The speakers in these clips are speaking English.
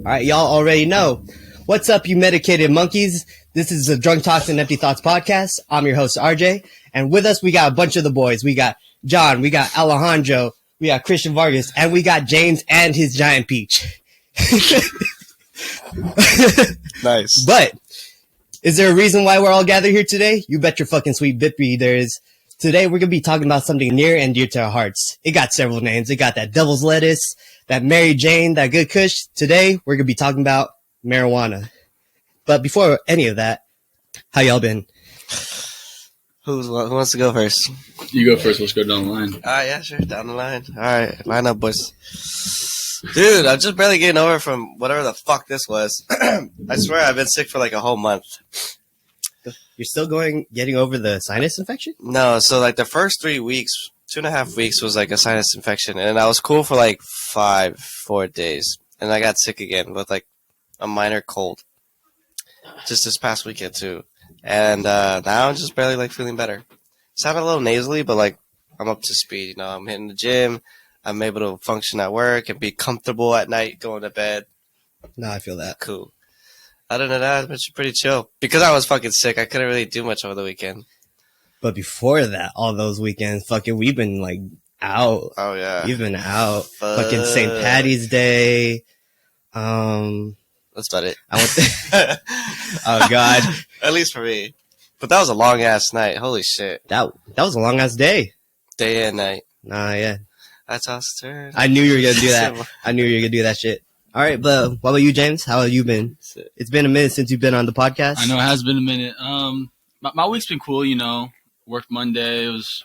All right, y'all already know. What's up, you medicated monkeys? This is the Drunk Talks and Empty Thoughts podcast. I'm your host, RJ. And with us, we got a bunch of the boys. We got John, we got Alejandro, we got Christian Vargas, and we got James and his giant peach. Nice. But is there a reason why we're all gathered here today? You bet your fucking sweet bippy there is. Today, we're going to be talking about something near and dear to our hearts. It got several names. It got that devil's lettuce, that Mary Jane, that good kush. Today, we're going to be talking about marijuana. But before any of that, how y'all been? Who wants to go first? You go first. Let's go down the line. All right, yeah, sure. Down the line. All right, line up, boys. Dude, I'm just barely getting over from whatever the fuck this was. I swear I've been sick for like a whole month. You're still getting over the sinus infection? No, so like the first 3 weeks, 2.5 weeks was like a sinus infection. And I was cool for like 4 days. And I got sick again with like a minor cold. Just this past weekend too. And now I'm just barely like feeling better. Sound a little nasally, but like I'm up to speed. You know, I'm hitting the gym. I'm able to function at work and be comfortable at night going to bed. No, I feel that. Cool. Other than that, it's pretty chill. Because I was fucking sick, I couldn't really do much over the weekend. But before that, all those weekends, fucking, we've been like out. Oh, yeah. We've been out. Fucking St. Patty's Day. That's about it. Oh, God. At least for me. But that was a long ass night. Holy shit. That was a long ass day. Day and night. Nah, yeah. That's us, turn. I knew you were going to do that. I knew you were going to do that shit. All right, but what about you, James? How have you been? It's been a minute since you've been on the podcast. I know it has been a minute. My week's been cool, you know. Worked Monday, it was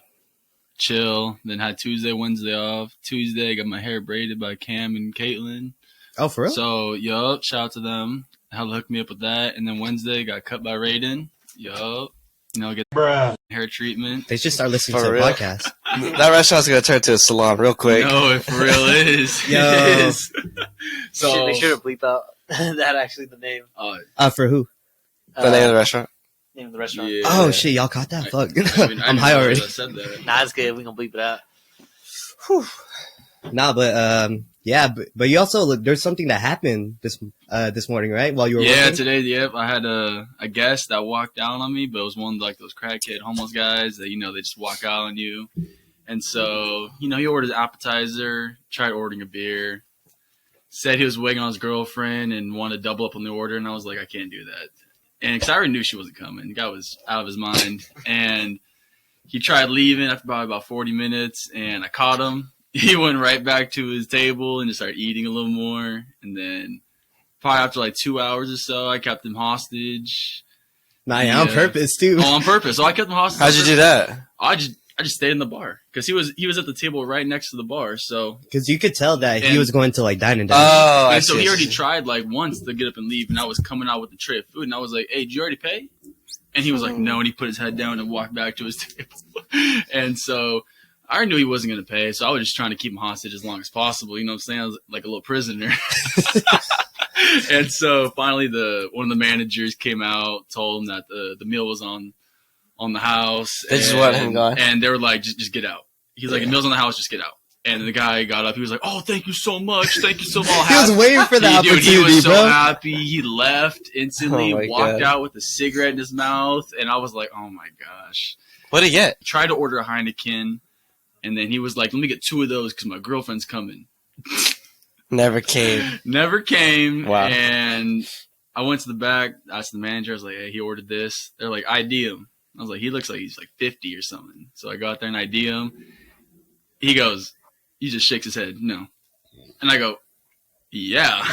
chill. Then had Tuesday, Wednesday off. Tuesday, got my hair braided by Cam and Caitlin. Oh, for real? So, yup, shout out to them. How hooked me up with that. And then Wednesday, got cut by Raiden. Yup. You know, get hair treatment. They should start listening to the podcast. That restaurant's going to turn to a salon real quick. No, it for real is. Yo. It is. So, Make sure to bleep out that actually the name. For who? The name of the restaurant? Name of the restaurant. Yeah. Oh, shit, y'all caught that? Fuck. I I'm high already. I said that. Nah, it's good. We gonna bleep it out. Nah, but, yeah, but you also, there's something that happened this morning, right? While you were working? Today, yep. I had a guest that walked down on me, but it was one of like those crackhead homeless guys that, you know, they just walk out on you. And so, you know, he ordered an appetizer, tried ordering a beer, said he was waiting on his girlfriend and wanted to double up on the order. And I was like, I can't do that. And because I already knew she wasn't coming. The guy was out of his mind. And he tried leaving after about 40 minutes, and I caught him. He went right back to his table and just started eating a little more. And then probably after like 2 hours or so, I kept him hostage. Nah, yeah, on purpose, too. Oh, on purpose. So I kept him hostage. How'd you do that? I just stayed in the bar because he was at the table right next to the bar. So because you could tell that he was going to like dine and dine. Oh, and so he already tried like once to get up and leave, and I was coming out with the tray of food, and I was like, "Hey, did you already pay?" And he was like, "No," and he put his head down and walked back to his table. And so I knew he wasn't going to pay, so I was just trying to keep him hostage as long as possible. You know what I'm saying? I was like a little prisoner. And so finally, one of the managers came out, told him that the meal was on the house. They just let him go. And they were like, just get out. He's like, the meal's on the house, just get out. And the guy got up. He was like, "Oh, thank you so much. Thank you so much." He was waiting for the opportunity, he was so bro. happy. He left instantly, Oh my walked God. out with a cigarette in his mouth. And I was like, oh my gosh. What'd he get? Tried to order a Heineken. And then he was like, "Let me get 2 of those because my girlfriend's coming." Never came. Never came. Wow. And I went to the back, asked the manager. I was like, "Hey, he ordered this." They're like, "ID him." I was like, "He looks like he's like 50 or something." So I got there and ID him. He goes, he just shakes his head, "No." And I go, "Yeah."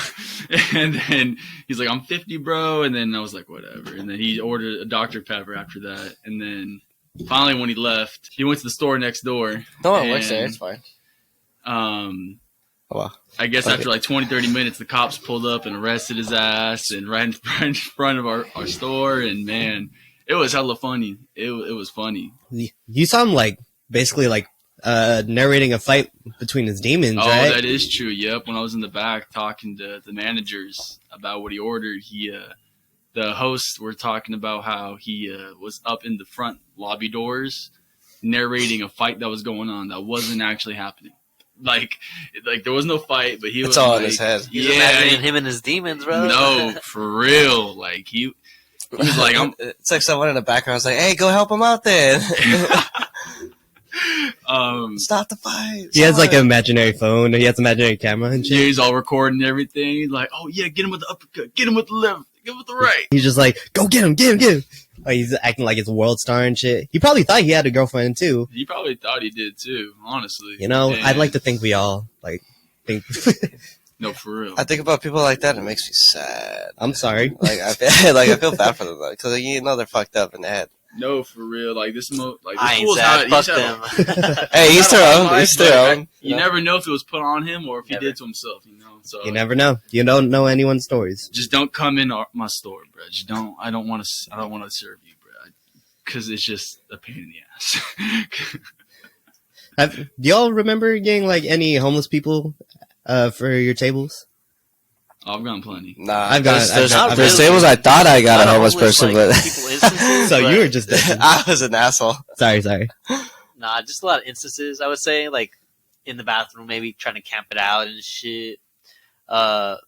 And then he's like, "I'm 50, bro." And then I was like, whatever. And then he ordered a Dr. Pepper after that. And then finally when he left, he went to the store next door. No one works there. It's fine. Oh, wow. I guess after like 20, 30 minutes, the cops pulled up and arrested his ass and right in front of our store. And man, it was hella funny. It was funny. You saw him like basically like narrating a fight between his demons, right? Oh, that is true. Yep. When I was in the back talking to the managers about what he ordered, the hosts were talking about how he was up in the front lobby doors narrating a fight that was going on that wasn't actually happening. Like there was no fight, but he It's was all like, in his head. He's Yeah, imagining him and his demons, bro. no, for real. Like he was like, It's like someone in the background was like, "Hey, go help him out then. Stop the fight." He has like an imaginary phone. He has an imaginary camera and shit. yeah, he's all recording everything. He's like, oh yeah, get him with the uppercut, get him with the left, get him with the right. He's just like, go get him, get him, get him. Like, he's acting like he's a world star and shit. He probably thought he had a girlfriend too. He probably thought he did too, honestly. You know, And- I'd like to think we all like think. No, for real. I think about people like that, and it makes me sad. I'm sorry. Like I feel bad for them because you know they're fucked up in the head. No, for real. Like this I ain't sad. Fuck them. Hey, each their own. Each their own. You never know if it was put on him or if he did to himself. You know, so You never know. You don't know anyone's stories. just don't come in my store, bro. Just don't. I don't want to serve you, bro, because it's just a pain in the ass. Do y'all remember getting like any homeless people for your tables? I've gotten plenty. Nah, I've got- there's I've there's really- tables I thought I got Not a homeless homeless, person, like, but people instances, So but- you were just dissing. I was an asshole. Sorry. Nah, just a lot of instances. I would say, like in the bathroom, maybe trying to camp it out and shit. I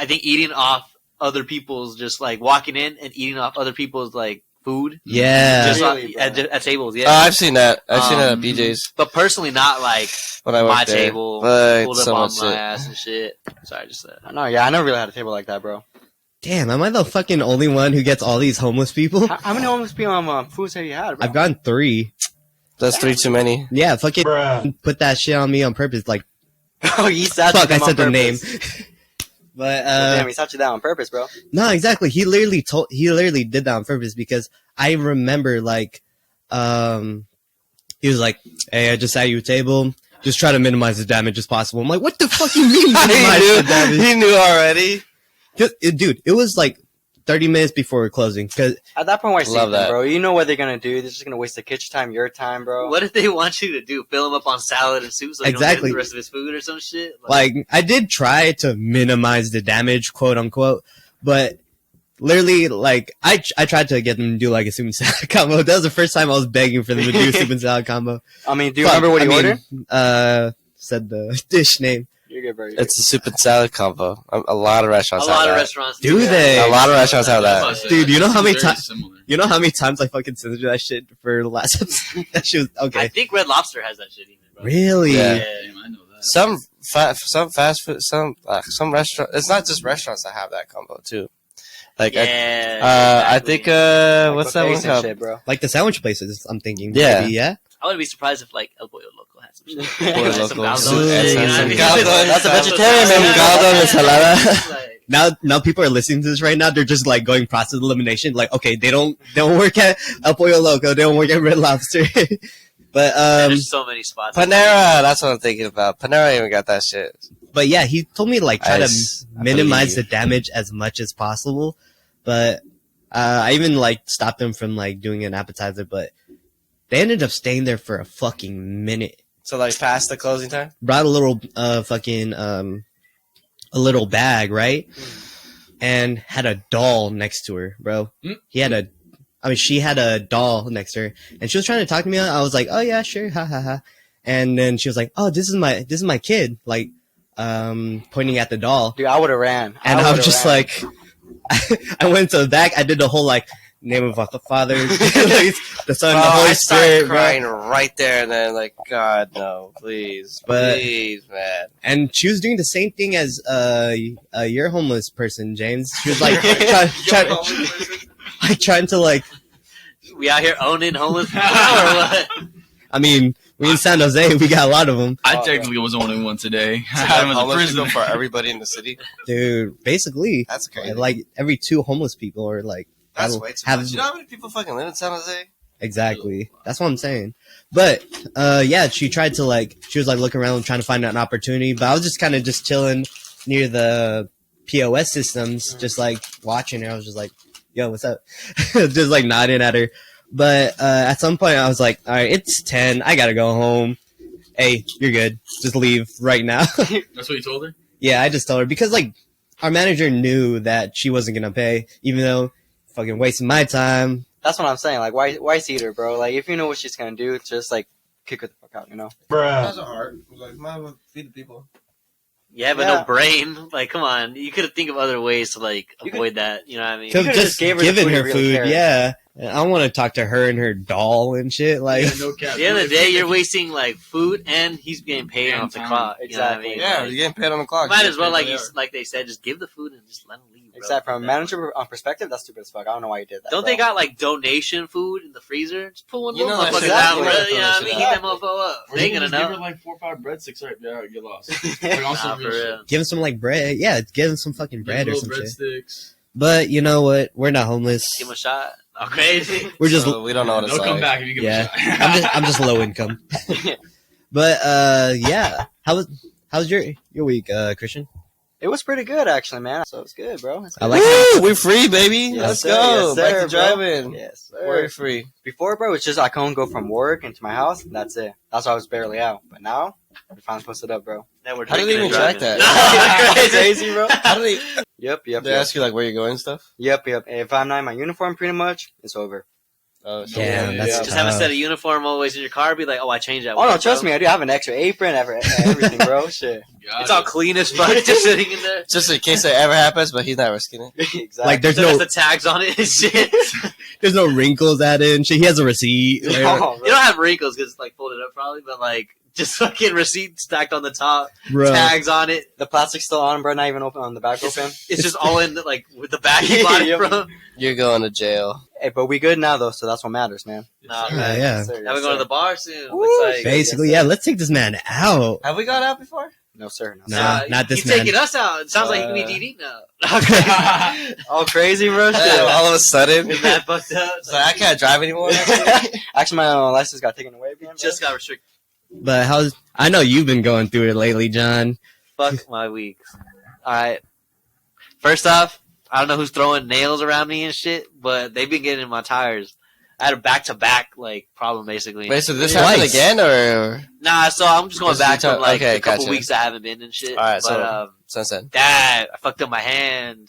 think eating off other people's, just like walking in and eating off other people's like food, Yeah. just Really, bro. at tables. Yeah, I've seen that. I've seen that at Um, BJ's but personally, not like when I my worked there. table, But pulled up so on much my shit. ass and shit. Sorry, just that. No, yeah, I never really had a table like that, bro. Damn, am I the fucking only one who gets all these homeless people? How many homeless people foods have you had, bro? I've gotten 3. That's 3 too many. Yeah, fucking put that shit on me on purpose. Like, Oh, he sat fuck, I them on said the name. purpose. But Damn, he sat you down on purpose, bro. no, exactly. He literally did that on purpose because I remember like, he was like, "Hey, I just sat you a table. Just try to minimize the damage as possible." I'm like, "What the fuck you mean minimize the damage?" He knew already. Dude, it was like 30 minutes before we're closing. Cause At that point, why Love save them, that. bro? You know what they're gonna do. They're just gonna waste the kitchen time, your time, bro. What if they want you to do? Fill him up on salad and soup so he don't Exactly. get the rest of his food or some shit? like, I did try to minimize the damage, quote unquote, but literally, like, I tried to get them to do like a soup and salad combo. That was the first time I was begging for them to do a soup and salad combo. I mean, do you remember what he ordered? Said the dish name. You're good, bro. It's a soup and salad combo. A lot of a restaurants lot have of that. restaurants Do that. they? A lot of restaurants have that. Dude, you know how many Very ti- similar. You know how many times I fucking sent you that shit for the last episode? That shit was I okay. think Red Lobster has that shit even, bro. Really? Yeah. Damn, I know that. Some fast food, some restaurant. It's not just restaurants that have that combo too. Like Yeah. I exactly. think what's that Buffets one and called? shit, bro. Like the sandwich places, I'm thinking. Yeah. Maybe, yeah? I wouldn't be surprised if like El Pollo Loco had some shit. Pollo Some Loco. caldo Some- shit, you know what I some mean? caldo. That's a vegetarian Some menu. caldo and ensalada. Like, Now people are listening to this right now. They're just like going process elimination. Like, okay, they don't work at El Pollo Loco. They don't work at Red Lobster. But there's so many spots. Panera. That's what I'm thinking about. Panera even got that shit. but yeah, he told me to like try I to minimize the believe. damage as much as possible. But I even like stopped them from like doing an appetizer. But they ended up staying there for a fucking minute. So like past the closing time. Brought a little fucking a little bag, right? And had a doll next to her, bro. She had a doll next to her, and she was trying to talk to me. I was like, "Oh yeah, sure, ha ha ha." And then she was like, "Oh, this is my kid," like, pointing at the doll. Dude, I would have ran. And I was would've just ran. like, I went to the back. I did the whole like name of the Father, the Son, the Holy I started Spirit, bro. crying right there, and then like, God no, please, But- please, man. And she was doing the same thing as your homeless person, James. She was like trying to like. We out here owning homeless people or what? I mean, we in San Jose, we got a lot of them, I technically was only one today. So I was a homeless people prisoner. for everybody in the city. dude. Basically, That's crazy. like every 2 homeless people are like That's have- way too have- much. You know how many people fucking live in San Jose? Exactly. That's what I'm saying. But yeah, she tried to like she was like looking around trying to find an opportunity, but I was just kind of just chilling near the POS systems, just like watching her. I was just like, "Yo, what's up?" Just like nodding at her. But at some point, I was like, "All right, it's 10. I gotta go home. Hey, you're good. Just leave right now." That's what you told her? Yeah, I just told her because like our manager knew that she wasn't gonna pay, even though fucking wasting my time. That's what I'm saying. Like, why seat her, bro? Like, if you know what she's gonna do, just like kick her the fuck out, you know? That's a heart. Like, might as well feed the people. Yeah, but Yeah. no brain. Like, come on. You could think of other ways to like You could- avoid that. You know what I mean? Could could've just just gave her the given food her you really food, cared. yeah. I want to talk to her and her doll and shit. Like, Yeah, no cap. At the end of the day, you're wasting like food, and he's getting paid And off the time. clock. You know what I Exactly. mean? Yeah, Like, you're getting paid on the clock. might as well, like They you, are. like they said, just give the food and just let him leave. Bro. Except from a manager perspective, that's stupid as fuck. I don't know why you did that. Don't bro. they got like donation food in the freezer? Just pull one of You those know that motherfuckers shit out, exactly. bro. You know what I mean? Shit Heat out. that motherfucker up. Or They you ain't can gonna just give her know. like 4 or 5 breadsticks. All right, yeah, get lost. Like, on some Nah, real for shit. real. give him some like bread. Yeah, give him some fucking bread or Little some shit. breadsticks. But you know what? We're not homeless. Give him a shot. Oh, crazy. We're just So we don't know what it's They'll like. come back if you give Yeah. them a shot. I'm just low income. But yeah. How's your week, Christian? It was pretty good, actually, man. So it's good, bro. It's I good. like Woo! We're free, baby. Yes, Let's sir. go. Yes, Back sir, to bro. driving. Yes, We're sir. free. Before, bro, it's just I couldn't go from work into my house, and that's it. That's why I was barely out. But now, we finally posted up, bro. Now we're How do they drinking even and track driving. that? Crazy, bro. How do they? Yep. They ask you like where you're going and stuff. Yep. If I'm not in my uniform, pretty much, it's over. Oh, Damn, Yeah, that's yeah. Just have a tough. set of uniform always in your car. Be like, oh, I changed that. Oh one, no, trust bro. me, I do have an extra apron, everything, bro. Shit. Got It's all it. clean as fuck, just sitting in there. just in case that ever happens, but he's not risking it. Exactly. Like, there's Still has no the tags on it and shit. there's no wrinkles added and shit. He has a receipt. No, You bro. don't have wrinkles because it's like folded up probably, but like just fucking receipt stacked on the top, Bro. tags on it. The plastic's still on, bro. Not even open on the back open. It's just all in the, like with the back you bought it Yep. from. You're going to jail. Hey, but we good now though, so that's what matters, man. Yes, Nah, sir. man. Yeah. Sir, Now we're yes, going to sir. the bar soon. Woo, Looks like Basically, Yes, yeah. sir. Let's take this man out. Have we gone out before? No, sir. No, Nah. sir. not this he's man. taking us out. It sounds like he can be DD now. Oh, crazy, bro. Yeah, Shit. all of a sudden, Is that fucked up? it's like, I can't drive anymore. Actually, my license got taken away again. Bro. Just got restricted. But I know you've been going through it lately, John. Fuck my week. All right. First off, I don't know who's throwing nails around me and shit, but they've been getting in my tires. I had a back-to-back like problem basically. Wait, so this Twice. happened again, or Nah, so I'm just going This is back your from like okay, a couple gotcha. weeks I haven't been and shit. All right, but so- since then? Dad, I fucked up my hand.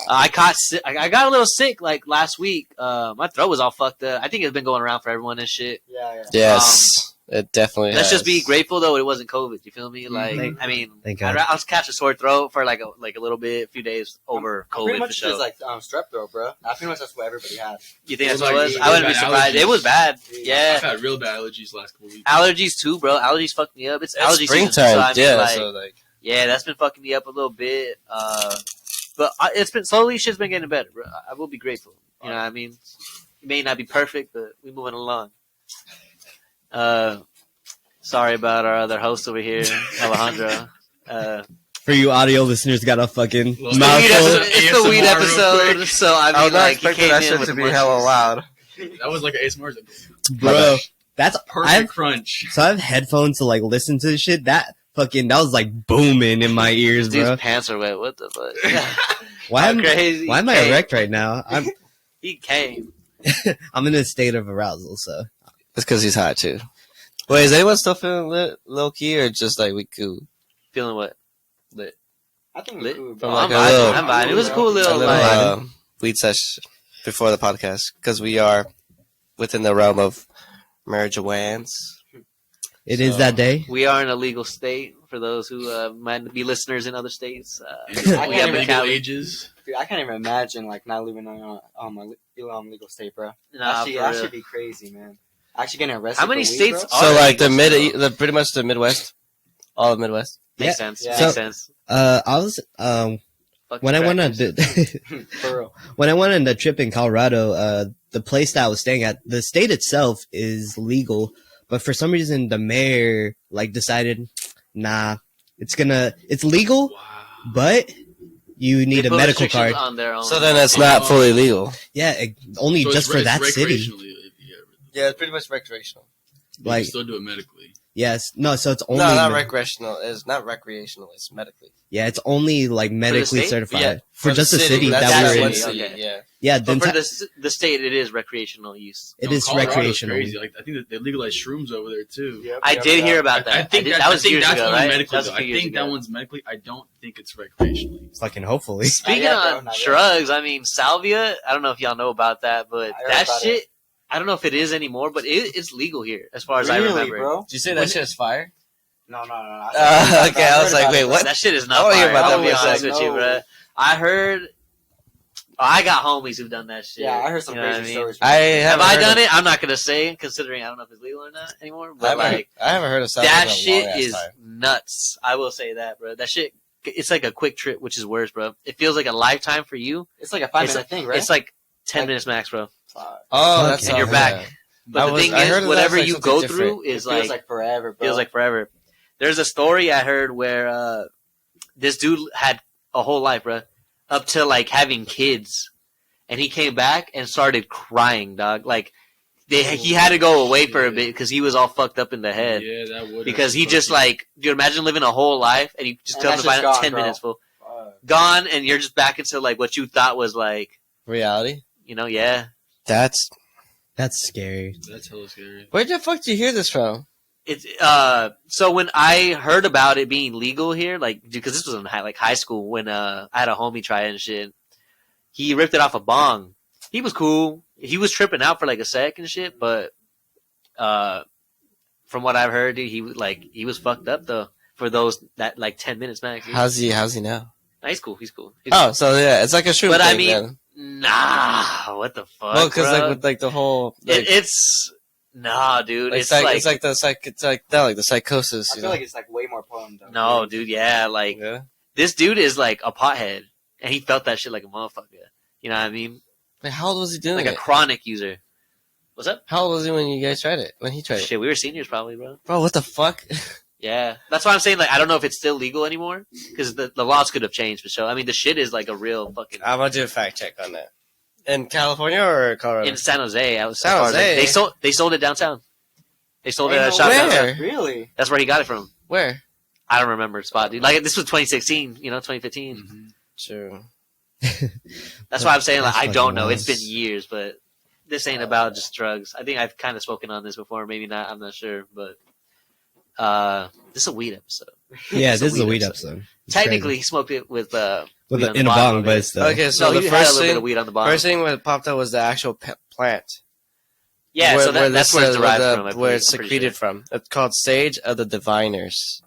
I got a little sick like last week. My throat was all fucked up. I think it's been going around for everyone and shit. Yeah. Yes, it definitely. Let's just has. be grateful though it wasn't COVID. You feel me? Like Thank- I mean, thank I God. was catch a sore throat for like a little bit, a few days over Pretty COVID for much sure. just like strep throat, bro. I pretty much that's what everybody had. You think that's It what it was was? like I wouldn't be bad surprised. allergies. It was bad. I've Yeah. had real bad allergies last couple weeks. Allergies too, bro. Allergies fucked me up. It's It's allergy season, springtime. so I mean, yeah, like, so like yeah, that's been fucking me up a little bit. But it's been slowly, shit's been getting better, bro. I will be grateful. You know what I mean? It may not be perfect, but we moving along. Sorry about our other host over here, Alejandro. For you audio listeners, got a fucking Well, It's mouthful. the weed ASMR real episode, quick. so I I mean, was not like, he expecting came that in shit with to the be hella questions. loud. That was like an ASMR. Bro, that's Perfect I've crunch. so I have headphones to like listen to this shit. That was like booming in my ears, Dude's bro. pants are wet. What the fuck? Why am crazy? why am I He came. erect right now? He came. I'm in a state of arousal, so It's because he's hot too. Wait, is anyone still feeling lit, low key, or just like we cool? Feeling what? I think Lit? we're cool, From bro. like I'm a vibing. little- I'm vibing. It was a cool A little, little like, weed sesh before the podcast because we are within the realm of marijuans. it is So- that day. we are in a legal state for those who might be listeners in other states. And I we can't have even in legal Cali. ages. Dude, I can't even imagine like not living on my legal state, bro. Nah, that for real. should be crazy, man. Actually getting arrested. How many for weed, states bro? are So there like the legal still? pretty much the Midwest, all of Midwest. Makes Yeah. sense. Yeah. Makes So- sense. I was Fuck when I went on crackers. For real. when I went on the trip in Colorado, the place that I was staying at, the state itself is legal, but for some reason the mayor like decided, nah, it's legal, Wow. but you They need a put medical restrictions card. on their own. So then it's not fully legal. Yeah, only So just it's for re- that it's city. recreationally, yeah, Yeah, it's pretty much recreational. you Like- can still do it medically. Yes, no, so it's only No, not recreational. It's not recreational. It's medically. yeah, it's only like medically state? certified Yeah, for just the city That's that that we were in. city. one Okay. Yeah. Yeah, But for enti- the state, it is recreational use. it No, is Colorado's recreational. Crazy. Like I think that they legalized shrooms over there too. Yep, I yep, did yep. hear about that. I think that was I think years that's ago, only right? medically. That was Though. a few I years think ago. that one's medically. I don't think it's recreationally. Fucking hopefully. Speaking Not yet, bro, on not yet. drugs, I mean salvia. I don't know if y'all know about that, but I heard that about shit I don't know if it is anymore, but it's legal here as far as I Really, remember. bro? Did you say that shit is fire? No. Okay, I was like, wait, what? That shit is I not wanna hear fire. about I'll that be for a honest second. with you, No. bro. I heard. I got homies who've done that shit. Yeah, I heard some You know what crazy I mean? stories. Have I done it? I'm not gonna say, considering I don't know if it's legal or not anymore. But like, I haven't heard of that shit is nuts. I will say that, bro. That shit, it's like a quick trip, which is worse, bro. It feels like a lifetime for you. It's like a 5-minute thing, right? It's like 10 minutes max, bro. Oh, Fuck, that's and you're back. But the thing I heard is, of whatever that's like you something go different. through It is feels like forever, bro. feels like forever. There's a story I heard where this dude had a whole life, bro, up to like having kids, and he came back and started crying, dog. Like he had to go away for a bit because he was all fucked up in the head. Yeah, that would. Because he just like, do you imagine living a whole life and you just And come that's to find just out gone, 10 bro. minutes full Fuck. gone, and you're just back into like what you thought was like, reality. yeah. That's scary. That's hella scary. where the fuck did you hear this from? It's so when I heard about it being legal here, like, because this was in high school when I had a homie try it and shit. He ripped it off a bong. He was cool. He was tripping out for like a sec and shit, but from what I've heard, dude, he was fucked up though for that like 10 minutes max. Dude. How's he now? Nah, he's cool. He's cool. Oh, so yeah, it's like a shoe. But thing, I mean, then. nah, what the fuck? Well, because bro? like with like the whole like, it's nah, dude. like, It's it's like the psychosis. I You feel know? like it's like way more potent though. no, dude. Yeah, like Yeah. this dude is like a pothead, and he felt that shit like a motherfucker. You know what I mean? Wait, how old was he doing Like it? a chronic user. What's up? How old was he when you guys tried it? When he tried it? Shit, we were seniors probably, bro. Bro, what the fuck? Yeah, that's why I'm saying like I don't know if it's still legal anymore because the laws could have changed for sure. I mean, the shit is like a real fucking. I'm gonna do a fact check on that. In California or Colorado? In San Jose, I was San Jose? They sold it downtown. They sold it Ain't at a no shop way. downtown. Really? That's where he got it from. Where? I don't remember the spot, dude. Like this was 2016, 2015. Mm-hmm. True. That's why I'm saying like That's I don't fucking know. It's nuts. been years, but this ain't about just drugs. I think I've kind of spoken on this before, maybe not. I'm not sure, but this is a weed episode. Yeah, It's this is a weed episode. It's Technically, he smoked it with weed crazy. on the In a bottom bong, of but it. it's still. Okay, so No, the he had a first little bit of thing, weed on the bottom. first thing that popped up was the actual plant. Yeah, so that's where it's derived from. I Where believe, it's I'm pretty secreted sure. from. It's called Sage of the Diviners.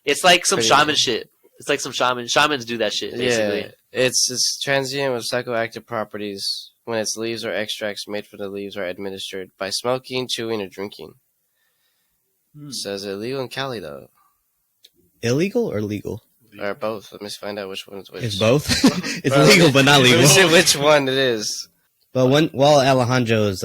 It's like some Pretty shaman good. shit. It's like some shamans do that shit basically. Yeah, it's transient with psychoactive properties when its leaves or extracts made from the leaves are administered by smoking, chewing, or drinking. It says illegal in Cali though, Illegal or legal? or both. Let me find out which one is which. It's both. It's Bro, legal but not Let legal. me see which one it is. But while Alejandro's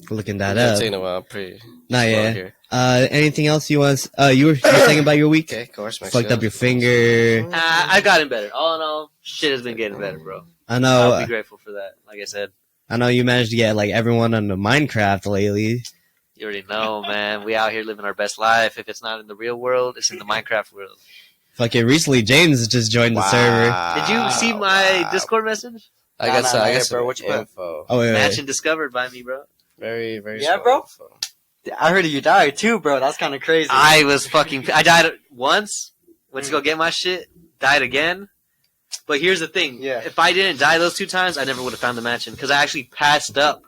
looking that It's up, taking a while. Pretty nah, slow yeah. here. Anything else you want? You were saying about your week? Okay, of course. Fucked up your finger. I've gotten better. All in all, shit has been getting better, bro. I I'll know. be grateful for that. Like I said, I know you managed to get like everyone on the Minecraft lately. you already know, man. We out here living our best life. If it's not in the real world, it's in the Minecraft world. Fucking recently, James just joined the server. Did you see my Discord message? I got Nah, some. nah, I yeah, got some bro, what you put? info. Oh wait, Mansion discovered by me, bro. Very, very. Yeah, small bro? info. I heard you died too, bro. That's kind of crazy. I died once. Went to go get my shit. Died again. But here's the thing. Yeah. If I didn't die those 2 times, I never would have found the mansion because I actually passed up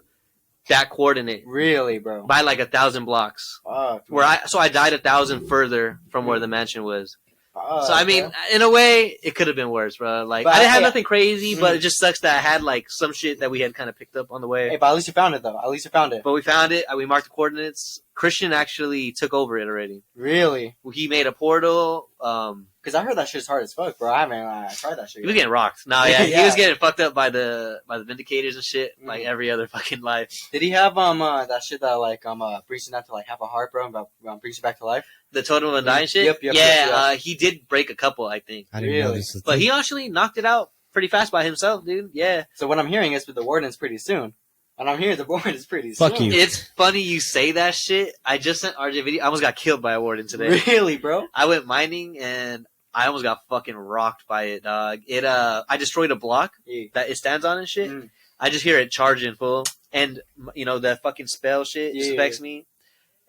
that coordinate Really, bro. by like 1,000 blocks. Fuck. So I died 1,000 further from where the mansion was. Fuck, So I mean, bro. in a way, it could have been worse, bro. Like But I didn't have hey, nothing crazy, but mm. it just sucks that I had like some shit that we had kind of picked up on the way. Hey, but at least you found it though. At least you found it. But we found it. We marked the coordinates. Christian actually took over it already. Really? He made a portal. Because I heard that shit's hard as fuck, bro. I haven't tried that shit. He was yet. getting rocked. No, yeah, he Yeah. was getting fucked up by the Vindicators and shit, like Mhm. every other fucking life. Did he have that shit that like brings you down to like half a heart, bro, and brings you back to life? The Totem of Undying shit. Yep, Yeah, he did break a couple, I think, I didn't know Really? this was but he actually knocked it out pretty fast by himself, dude. Yeah, So what I'm hearing is with the Warden's pretty soon. And I'm hearing the Warden's pretty Fuck soon. you. it's funny you say that shit. I just sent RJ video. I almost got killed by a warden today. Really, bro? I went mining and I almost got fucking rocked by it, dog. I destroyed a block Yeah. that it stands on and shit. Mm. I just hear it charging full, and that fucking spell shit just Yeah. affects me.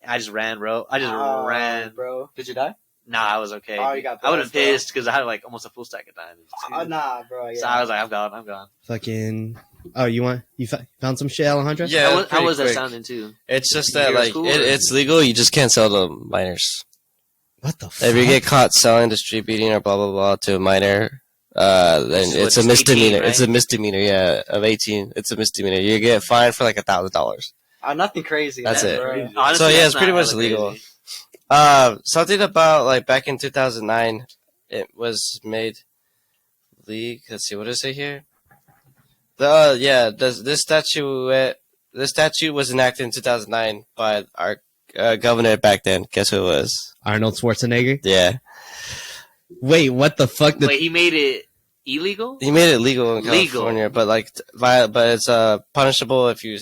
I just ran, bro. I just Oh, ran. bro. Did you die? Nah, I was okay. Oh, you got I would have blessed, bro. pissed because I had like almost a full stack of diamonds. Nah, bro. Yeah. So I was like, I'm gone. fucking. Oh, you found some shit, Alejandro? Yeah, How was that quick. sounding too? It's just You that hear like school, or- it's legal. You just can't sell to minors. What the fuck? If you get caught selling to street beating or blah blah blah to a minor, then So it's a it's 18, misdemeanor. right? It's a misdemeanor. Yeah, of 18. It's a misdemeanor. You get fined for like $1,000. Nothing crazy. That's man, it. bro. Honestly, So, yeah, that's it's pretty not much hella legal. crazy. Something about like back in 2009, it was made league. Let's see, what does it say here? This statute was enacted in 2009 by our governor back then. Guess who it was? Arnold Schwarzenegger? Yeah, Wait, what the fuck? Wait, he made it illegal? he made it legal in Legal. California, but but it's punishable if you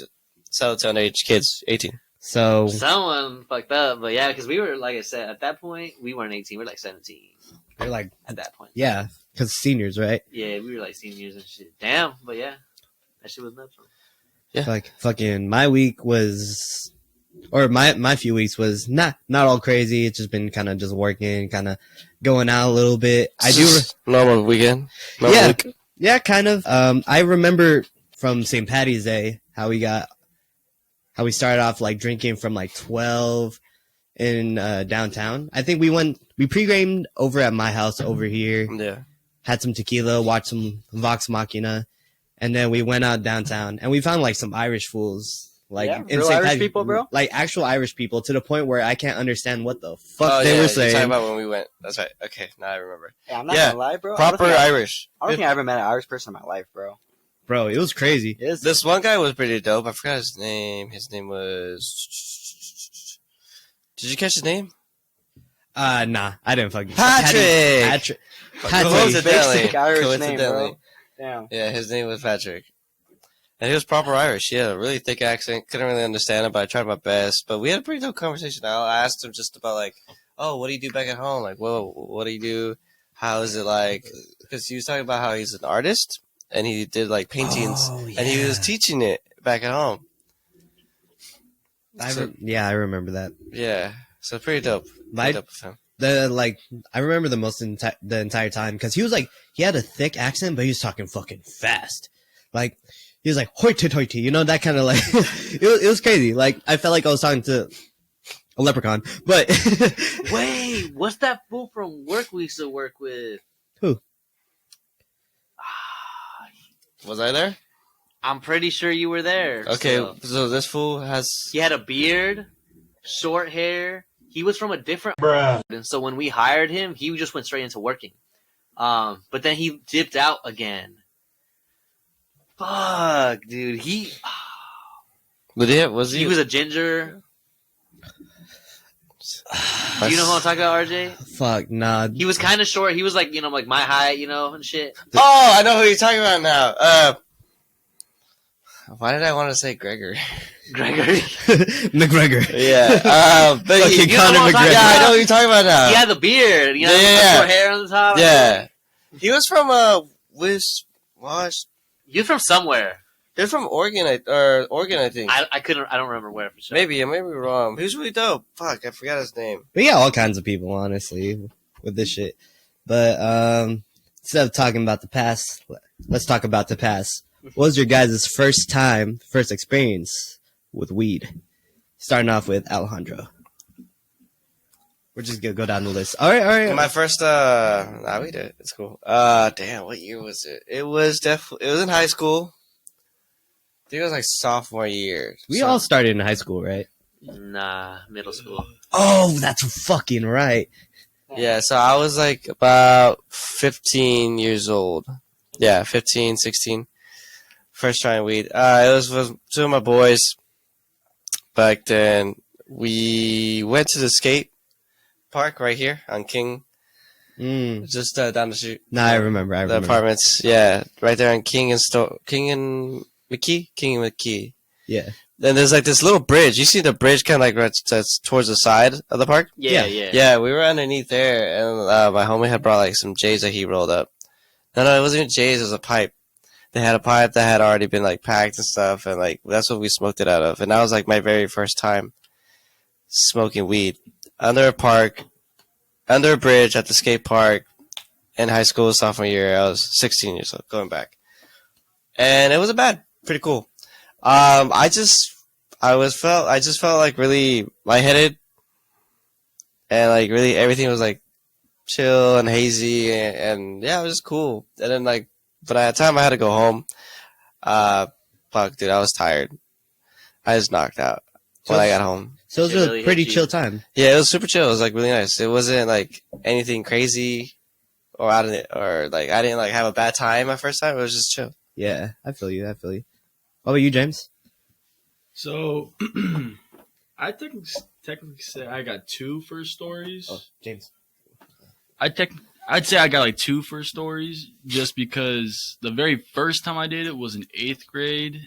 sell it to underage kids, 18. So Someone fucked up, but yeah, because we were, like I said, at that point, we weren't 18. We were like 17 they're like, at that point. yeah, because seniors, right? Yeah, we were like seniors and shit. Damn, but yeah, that shit was nuts. Yeah. Like fucking my week was, or my few weeks was not all crazy. It's just been kind of just working, kind of going out a little bit. I do. Normal weekend. Normal Yeah. week. Yeah, kind of. I remember from St. Patty's Day how we started off like drinking from like 12 in downtown. I think we pre-gamed over at my house over here, Yeah. had some tequila, watched some Vox Machina, and then we went out downtown and we found like some Irish fools. Like Yeah, in real St. Irish Patty's- people, bro? Like actual Irish people to the point where I can't understand what the fuck Oh, they yeah, were you're saying. talking about when we went. That's right. Okay, now I remember. Yeah, I'm not Yeah, gonna lie, bro. Proper Irish. I don't think I ever met an Irish person in my life, bro. Bro, it was crazy. It is. This one guy was pretty dope. I forgot his name. His name was. Did you catch his name? Nah, I didn't fucking Patrick! Patrick. Coincidentally. Basic Irish name, Coincidentally. bro. Damn. Yeah, his name was Patrick. And he was proper Irish. He had a really thick accent. Couldn't really understand him, but I tried my best. But we had a pretty dope conversation. I asked him just about, like, oh, what do you do back at home? Like, well, what do you do? How is it like? Because he was talking about how he's an artist and he did, like, paintings. Oh, And he was yeah. teaching it back at home. Yeah, I remember that. Yeah. So pretty dope. My- Pretty dope of him. I remember the most the entire time because he was like he had a thick accent, but he was talking fucking fast. Like he was like hoity toity, you know, that kind of like it was crazy. Like I felt like I was talking to a leprechaun, but Wait, what's that fool from work we used to work with? Who? Was I there? I'm pretty sure you were there. Okay, So. so this fool has. He had a beard, short hair. He was from a different. And so when we hired him, he just went straight into working. But then he dipped out again. Fuck, dude. Was He was a ginger. Do you know who I'm talking about, RJ? fuck nah. He was kind of short. He was like, you know, like my height, you know, and shit. Oh, I know who you're talking about now. Why did I want to say Gregor? Gregory. McGregor. Yeah, but Fucking you know Conor what I'm talking McGregor. yeah, I know who you're talking about now. He had the beard, you know, Yeah. short hair on the top. Yeah. He was from He was from somewhere. He was from Oregon, I think. I don't remember where for sure. Maybe wrong. He was really dope. Fuck, I forgot his name. We got all kinds of people, honestly, with this shit. But instead of talking about the past, let's talk about the past. What was your guys' first experience with weed? Starting off with Alejandro. We're just gonna go down the list. All right. My first, we did. It's cool. Damn, what year was it? It was in high school. I think it was like sophomore year. We all started in high school, right? Nah, middle school. Oh, that's fucking right. Yeah, so I was like about 15 years old. Yeah, 15, 16. First trying weed. It was with two of my boys back then. We went to the skate park right here on King, just down the street. Nah, I remember. The apartments, yeah, right there on King and McKee. Yeah. Then there's like this little bridge. You see the bridge kind of like that's towards the side of the park? Yeah. Yeah, we were underneath there, and my homie had brought like some J's that he rolled up. No, it wasn't even J's. It was a pipe. They had a pipe that had already been like packed and stuff, and like that's what we smoked it out of. And that was like my very first time smoking weed under a park, under a bridge at the skate park in high school sophomore year. I was 16 years old, going back, and it wasn't bad. pretty cool. I just felt like really lightheaded, and like really everything was like chill and hazy, and yeah, it was just cool. And then like, but at the time I had to go home. Fuck, dude, I was tired. I just knocked out when I got home. So it was It a really pretty hit you. chill time. Yeah, it was super chill. It was like really nice. It wasn't like anything crazy, or I didn't like have a bad time my first time. It was just chill. Yeah, I feel you. What about you, James? So, I technically say I got 2 first stories. Oh, James. I'd say I got like 2 first stories just because the very first time I did it was in 8th grade.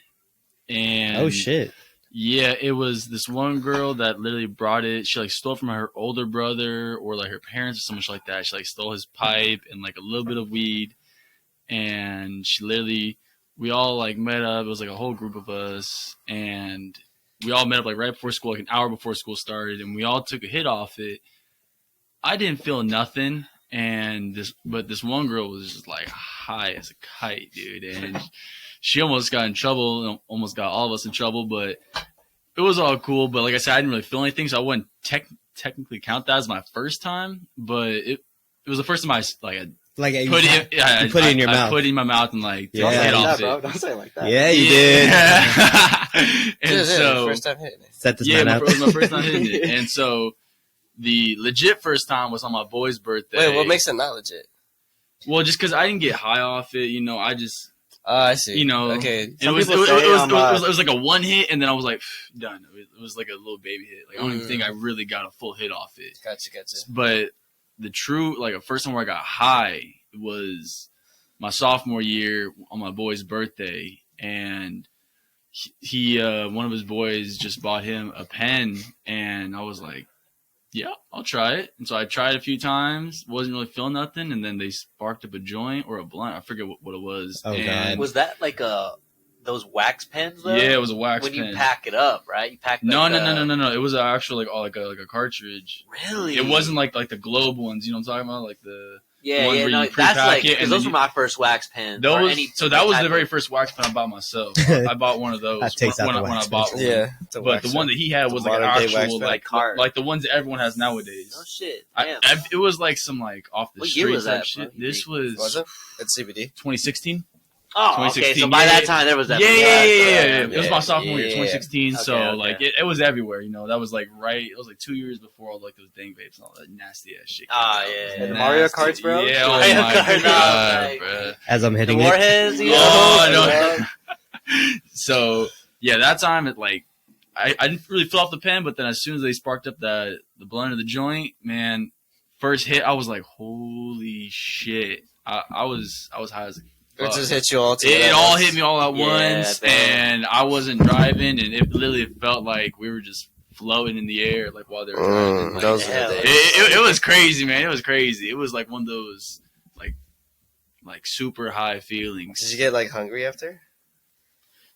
And Oh shit. yeah, it was this one girl that literally brought it. She like stole it from her older brother or like her parents or so much like that. She like stole his pipe and like a little bit of weed. And we all like met up. It was like a whole group of us. And we all met up like right before school, like an hour before school started. And we all took a hit off it. I didn't feel nothing. But this one girl was just like high as a kite, dude. And she almost got in trouble, and almost got all of us in trouble, but it was all cool. But like I said, I didn't really feel anything, so I wouldn't technically count that as my first time. But it was the first time I Like you put it. you put it in your I mouth. put it in my mouth and like Yeah. took a hit Don't say off it like that, bro. it. Don't say it like that. Yeah, you did. Yeah. And Yeah, so first time hitting it. Set this yeah, man up. it was my first time hitting it, and so the legit first time was on my boy's birthday. Wait, what makes it not legit? Well, just because I didn't get high off it, I just. I see. It Okay. was, people it, say, was like a one hit, and then I was like, done. It was like a little baby hit. Like I don't even think I really got a full hit off it. Gotcha. But the true, like, the first time where I got high was my sophomore year on my boy's birthday, and he one of his boys just bought him a pen, and I was like, yeah, I'll try it. And so I tried a few times, wasn't really feeling nothing, and then they sparked up a joint or a blunt. I forget what it was. Oh, and God. Was that like those wax pens though? yeah, it was a wax when pen. you pack it up, right? You pack No. like, It was actually like a cartridge. Really? It wasn't like the globe ones. You know what I'm talking about? Like the Yeah, one yeah. where No, you that's pre-pack like it because and those then were my first wax pens. or those. any So that was type the very of- first wax pen I bought myself. I bought one of those That takes out when the I wax bought one. Yeah. But the one that he had was like an modern day wax actual pen. like the ones that everyone has nowadays. Oh shit! I, Damn. it was like some like off the What year street was type that, shit. bro? This Was was it? It's CBD. 2016. Oh, okay. So 2016. by Yeah, that time, there was that. Yeah. It was my sophomore year, yeah. 2016. So Okay, okay. like it was everywhere. That was like it was like 2 years before all like those dang vapes and all that nasty ass shit. Ah, yeah. The Mario Karts, bro? Yeah, oh Mario my Karts, god, like- bro. As I'm The hitting it. warheads. You know? Oh, no. So yeah, that time it like I didn't really fill off the pen, but then as soon as they sparked up the blunt of the joint, man, first hit I was like, holy shit! I was high as a It fuck. just hit you all together. It all hit me all at Yeah, once, man. and I wasn't driving, and it literally felt like we were just floating in the air, like while they were driving. Like, those hell. are the days. it was crazy, man. It was crazy. It was like one of those like super high feelings. Did you get like hungry after?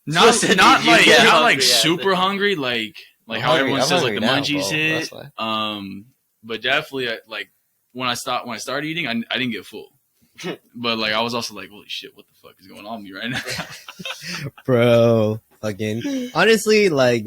Not Listen, not you like get not hungry like after. super hungry, like I'm how hungry- everyone I'm says like the hungry now, munchies bro. hit. That's why. But definitely like when I started eating, I didn't get full. But like I was also like, holy shit, what the fuck is going on with me right now? Bro, fucking. Honestly, like,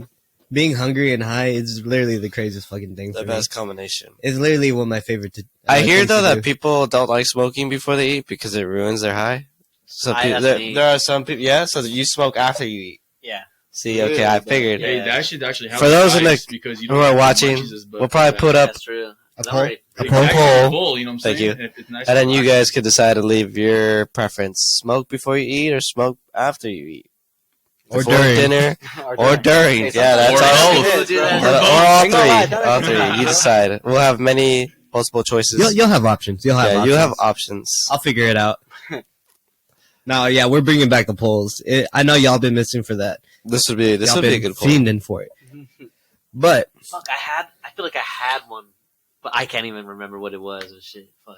being hungry and high is literally the craziest fucking thing The for best me. combination. It's literally one of my favorite I hear things though to that do. people don't like smoking before they eat because it ruins their high. So That's me. there are some people. Yeah, so you smoke after you eat. Yeah. See, okay, I figured. Yeah. Hey, they actually have For those in the- ice because you who don't are have watching, munchies as we'll probably put up That's true. A Don't poll? worry. A It's poll? actually full, you know what I'm Thank saying? you. It's nice And then and you relaxing. guys could decide to leave your preference: smoke before you eat or smoke after you eat, Or before during. dinner or during. Hey, Yeah, that's Or all. both. People do that. Or both. all Ain't gonna lie, three. that All is three. not- You decide. We'll have many multiple choices. You'll have options. You'll have Yeah, options. you have options. I'll figure it out. No, yeah, we're bringing back the polls. I know y'all been missing for that. This would be Y'all a been good poll. fiending for it. But Fuck, I feel like I had one, but I can't even remember what it was and shit. Fuck.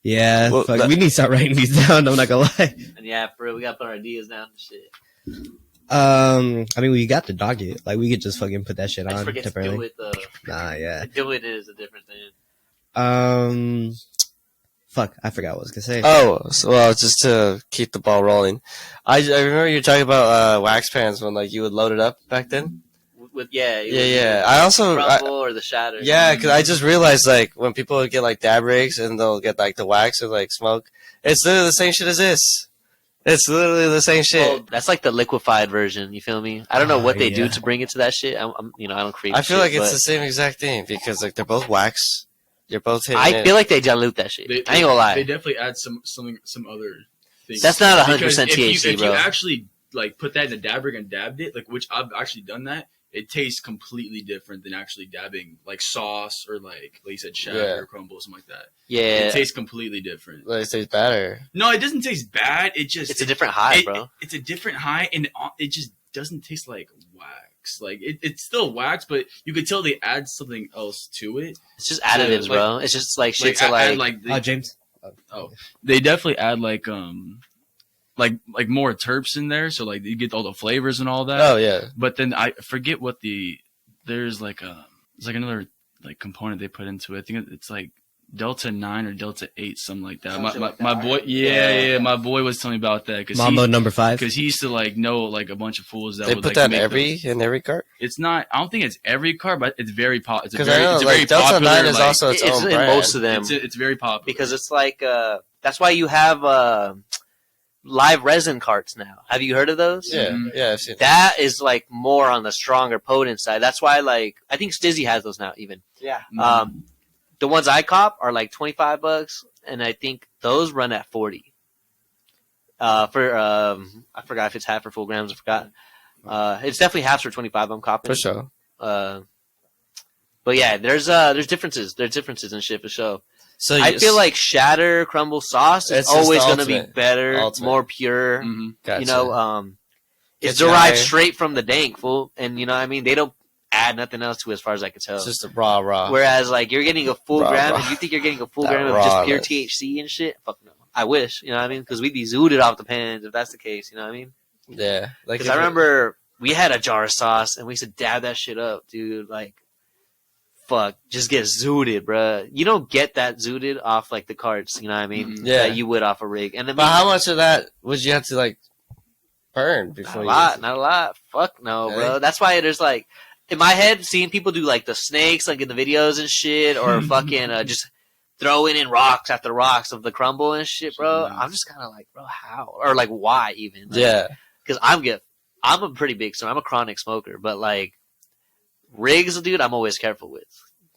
yeah, Well, fuck, that- we need to start writing these down. I'm not gonna lie. And yeah, for real, we gotta put our ideas down and shit. I mean, we got the docket. Like, we could just fucking put that shit I just on forget to do temporarily. it. Nah, yeah. Doing it is a different thing. Um, Fuck, I forgot what I was gonna say. Oh, so, well, just to keep the ball rolling. I remember you were talking about wax pans when like you would load it up back then. Yeah. I also Crumble or the shatter. yeah, because I just realized like when people would get like dab rigs and they'll get like the wax or like smoke, it's literally the same shit as this. It's literally the same shit. Well, that's like the liquefied version. You feel me? I don't know what they do yeah. to bring it to that shit. I don't create. I feel shit, like it's but the same exact thing because like they're both wax. You're both hitting I it. feel like they dilute that shit. I ain't gonna lie. They definitely add some other things. That's not 100% Because THC, if bro. you actually like put that in a dab rig and dabbed it, like which I've actually done that, it tastes completely different than actually dabbing like sauce or like you said, shatter or crumble, something like that. Yeah, It tastes completely different. Like, it tastes better. No, it doesn't taste bad. it's a different high, bro. It's a different high, and it just doesn't taste like wax. Like it's still wax, but you could tell they add something else to it. It's just additives, like- bro. It's just like shit to add, like. they, James. they definitely add like more terps in there, so like you get all the flavors and all that. Oh yeah. But then I forget what there's like another like component they put into it. I think it's like Delta 9 or Delta 8, something like that. My boy, my boy was telling me about that Mambo number 5. because he used to like know like a bunch of fools that They would put like that in make every cart. It's not. I don't think it's every car, but it's very popular. It's a 'Cause very, I know, it's a like, very Delta popular. 9 is like, also its it's own in brand. most of them it's very popular because it's like that's why you have live resin carts now. Have you heard of those? Yeah, Mhm. yeah, I've seen That is like more on the stronger, potent side. That's why like I think Stizzy has those now even. Yeah. The ones I cop are like $25, and I think those run at 40. I forgot if it's half or full grams. I forgot. It's definitely half for 25. I'm copping. for sure. But yeah, there's differences. There's differences in shit for sure. So I feel like shatter crumble sauce is It's just always the going to be ultimate. better, Ultimate. more pure. Mhm. gotcha. You know, it's Gets you derived higher. straight from the dank, fool. And you know what I mean? They don't add nothing else to it as far as I can tell. it's just a raw. Whereas, like, you're getting a full Raw, gram, raw. and you think you're getting a full That gram of just pure rawness. THC and shit? Fuck no. I wish, you know what I mean? Because we'd be zooted off the pans if that's the case, you know what I mean? Yeah, like Because I remember we had a jar of sauce, and we used to dab that shit up, dude. Like, fuck, just get zooted, bruh. You don't get that zooted off, like, the carts, you know what I mean? Yeah. That you would off a rig. And then But how much of that would you have to like burn not before a you? lot, not a lot. Fuck no, Really? bro. That's why there's, like, in my head, seeing people do, like, the snakes, like, in the videos and shit, or fucking just throwing in rocks after rocks of the crumble and shit, bro. I'm just kind of like, bro, how? Or, like, why even? Like, Yeah, because I'm a pretty big smoker. I'm a chronic smoker, but like rigs, dude, I'm always careful with.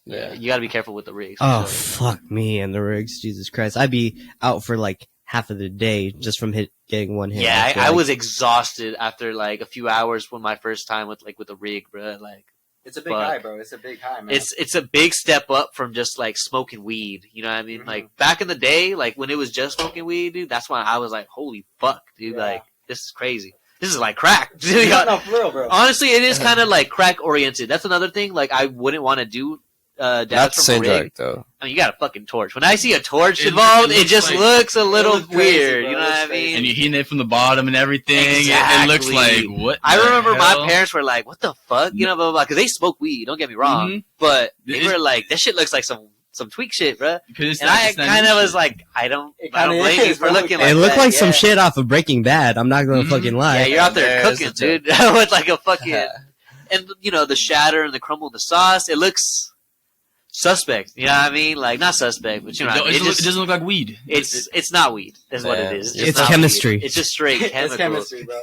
yeah. You got to be careful with the rigs. Oh, for sure. fuck me and the rigs. Jesus Christ. I'd be out for like half of the day just from getting one hit. Yeah, feel I like. was exhausted after like a few hours when my first time with the rig, bro. Like It's a big Fuck. high, bro. It's a big high, man. it's a big step up from just like smoking weed. You know what I mean? Mhm. Like back in the day, like when it was just smoking weed, dude. That's when I was like, holy fuck, dude. Yeah. Like this is crazy. This is like crack. Dude, no, for real, bro. honestly, it is kind of like crack oriented. That's another thing. Like I wouldn't want to do. Not Dabs the from same a rig. drug though. I mean, you got a fucking torch. When I see a torch It involved, it looks just like- looks a little looks crazy, weird. bro. You know It what I looks crazy. mean? And you heating it from the bottom and everything. It looks Exactly. like what? I the remember hell? my parents were like, "What the fuck?" You know, blah blah blah. Because they smoke weed. Don't get me wrong, Mhm. but they It's- were like, "That shit looks like some tweak shit, bro." Because it's And not- I it's not kind of new was shit. like, I don't kinda blame you is, for bro. looking like It looked that. like some yeah. shit off of Breaking Bad. I'm not gonna Mhm. fucking lie. Yeah, you're out there There's cooking, the dude, with like a fucking and you know the shatter and the crumble, the sauce. It looks suspect. You know what I mean? Like not suspect, but you know, It, what I mean? doesn't, it doesn't look like weed. It's not weed. Is what Yeah. it is. It's not chemistry. weed. It's just straight chemicals. It's chemistry, bro.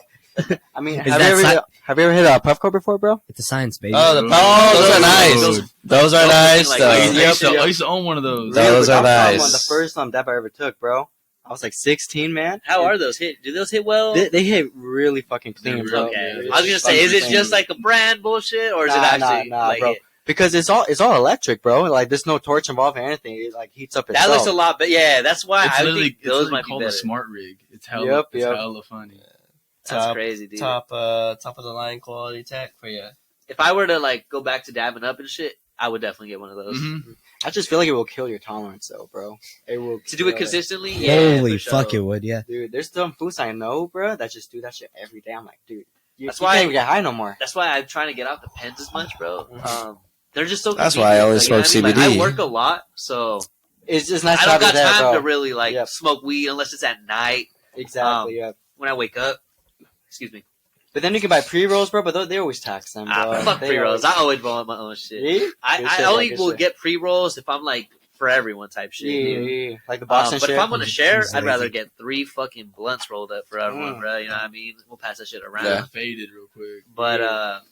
I mean, Is have that you ever hit a Puffco before, bro? It's a science, baby. Oh, the Ooh. those are nice. Those- Those are those nice. look like- though. I Yep, used to own one of those. Those are That was nice. the first dab I ever took, bro. I was like 16, man. How are those hit? Do those hit well? They hit really fucking clean, They're bro. really Okay. good. I was gonna say, is it just like a brand bullshit, or is it actually like bro? it? Because it's all electric, bro. Like there's no torch involved or anything. It like heats up That itself. looks a lot, but yeah, that's why It's I literally, think those might be called better. a smart rig. It's hella, Yep, it's yep. hella funny. That's Top- crazy, dude. top of the line quality tech for you. If I were to like go back to dabbing up and shit, I would definitely get one of those. Mhm. I just feel like it will kill your tolerance, though, bro. It will To do it kill consistently, yeah. Holy for fuck, sure. it would, yeah. dude. There's some foods I know, bro, that just do that shit every day. I'm like, dude, That's you why- can't even get high no more. That's why I'm trying to get out the pens as much, bro. They're just so. That's why I convenient, only like, you know smoke what I mean? Like, CBD. I work a lot, so It's just nice I to don't have you got there, time bro. to really like Yep. smoke weed unless it's at night. Exactly. Yeah. When I wake up. Excuse me. But then you can buy pre-rolls, bro. But they always tax them, bro. Fuck They pre-rolls. I always- always roll my own shit. See? Good I shit, only good will shit. get pre-rolls if I'm like for everyone type shit. Yeah, dude. yeah, yeah. Like the box and But shit. if I'm gonna share, He's I'd rather lazy. get 3 fucking blunts rolled up for everyone, bro. You know what I mean? We'll pass that shit around. Yeah. Faded real quick. But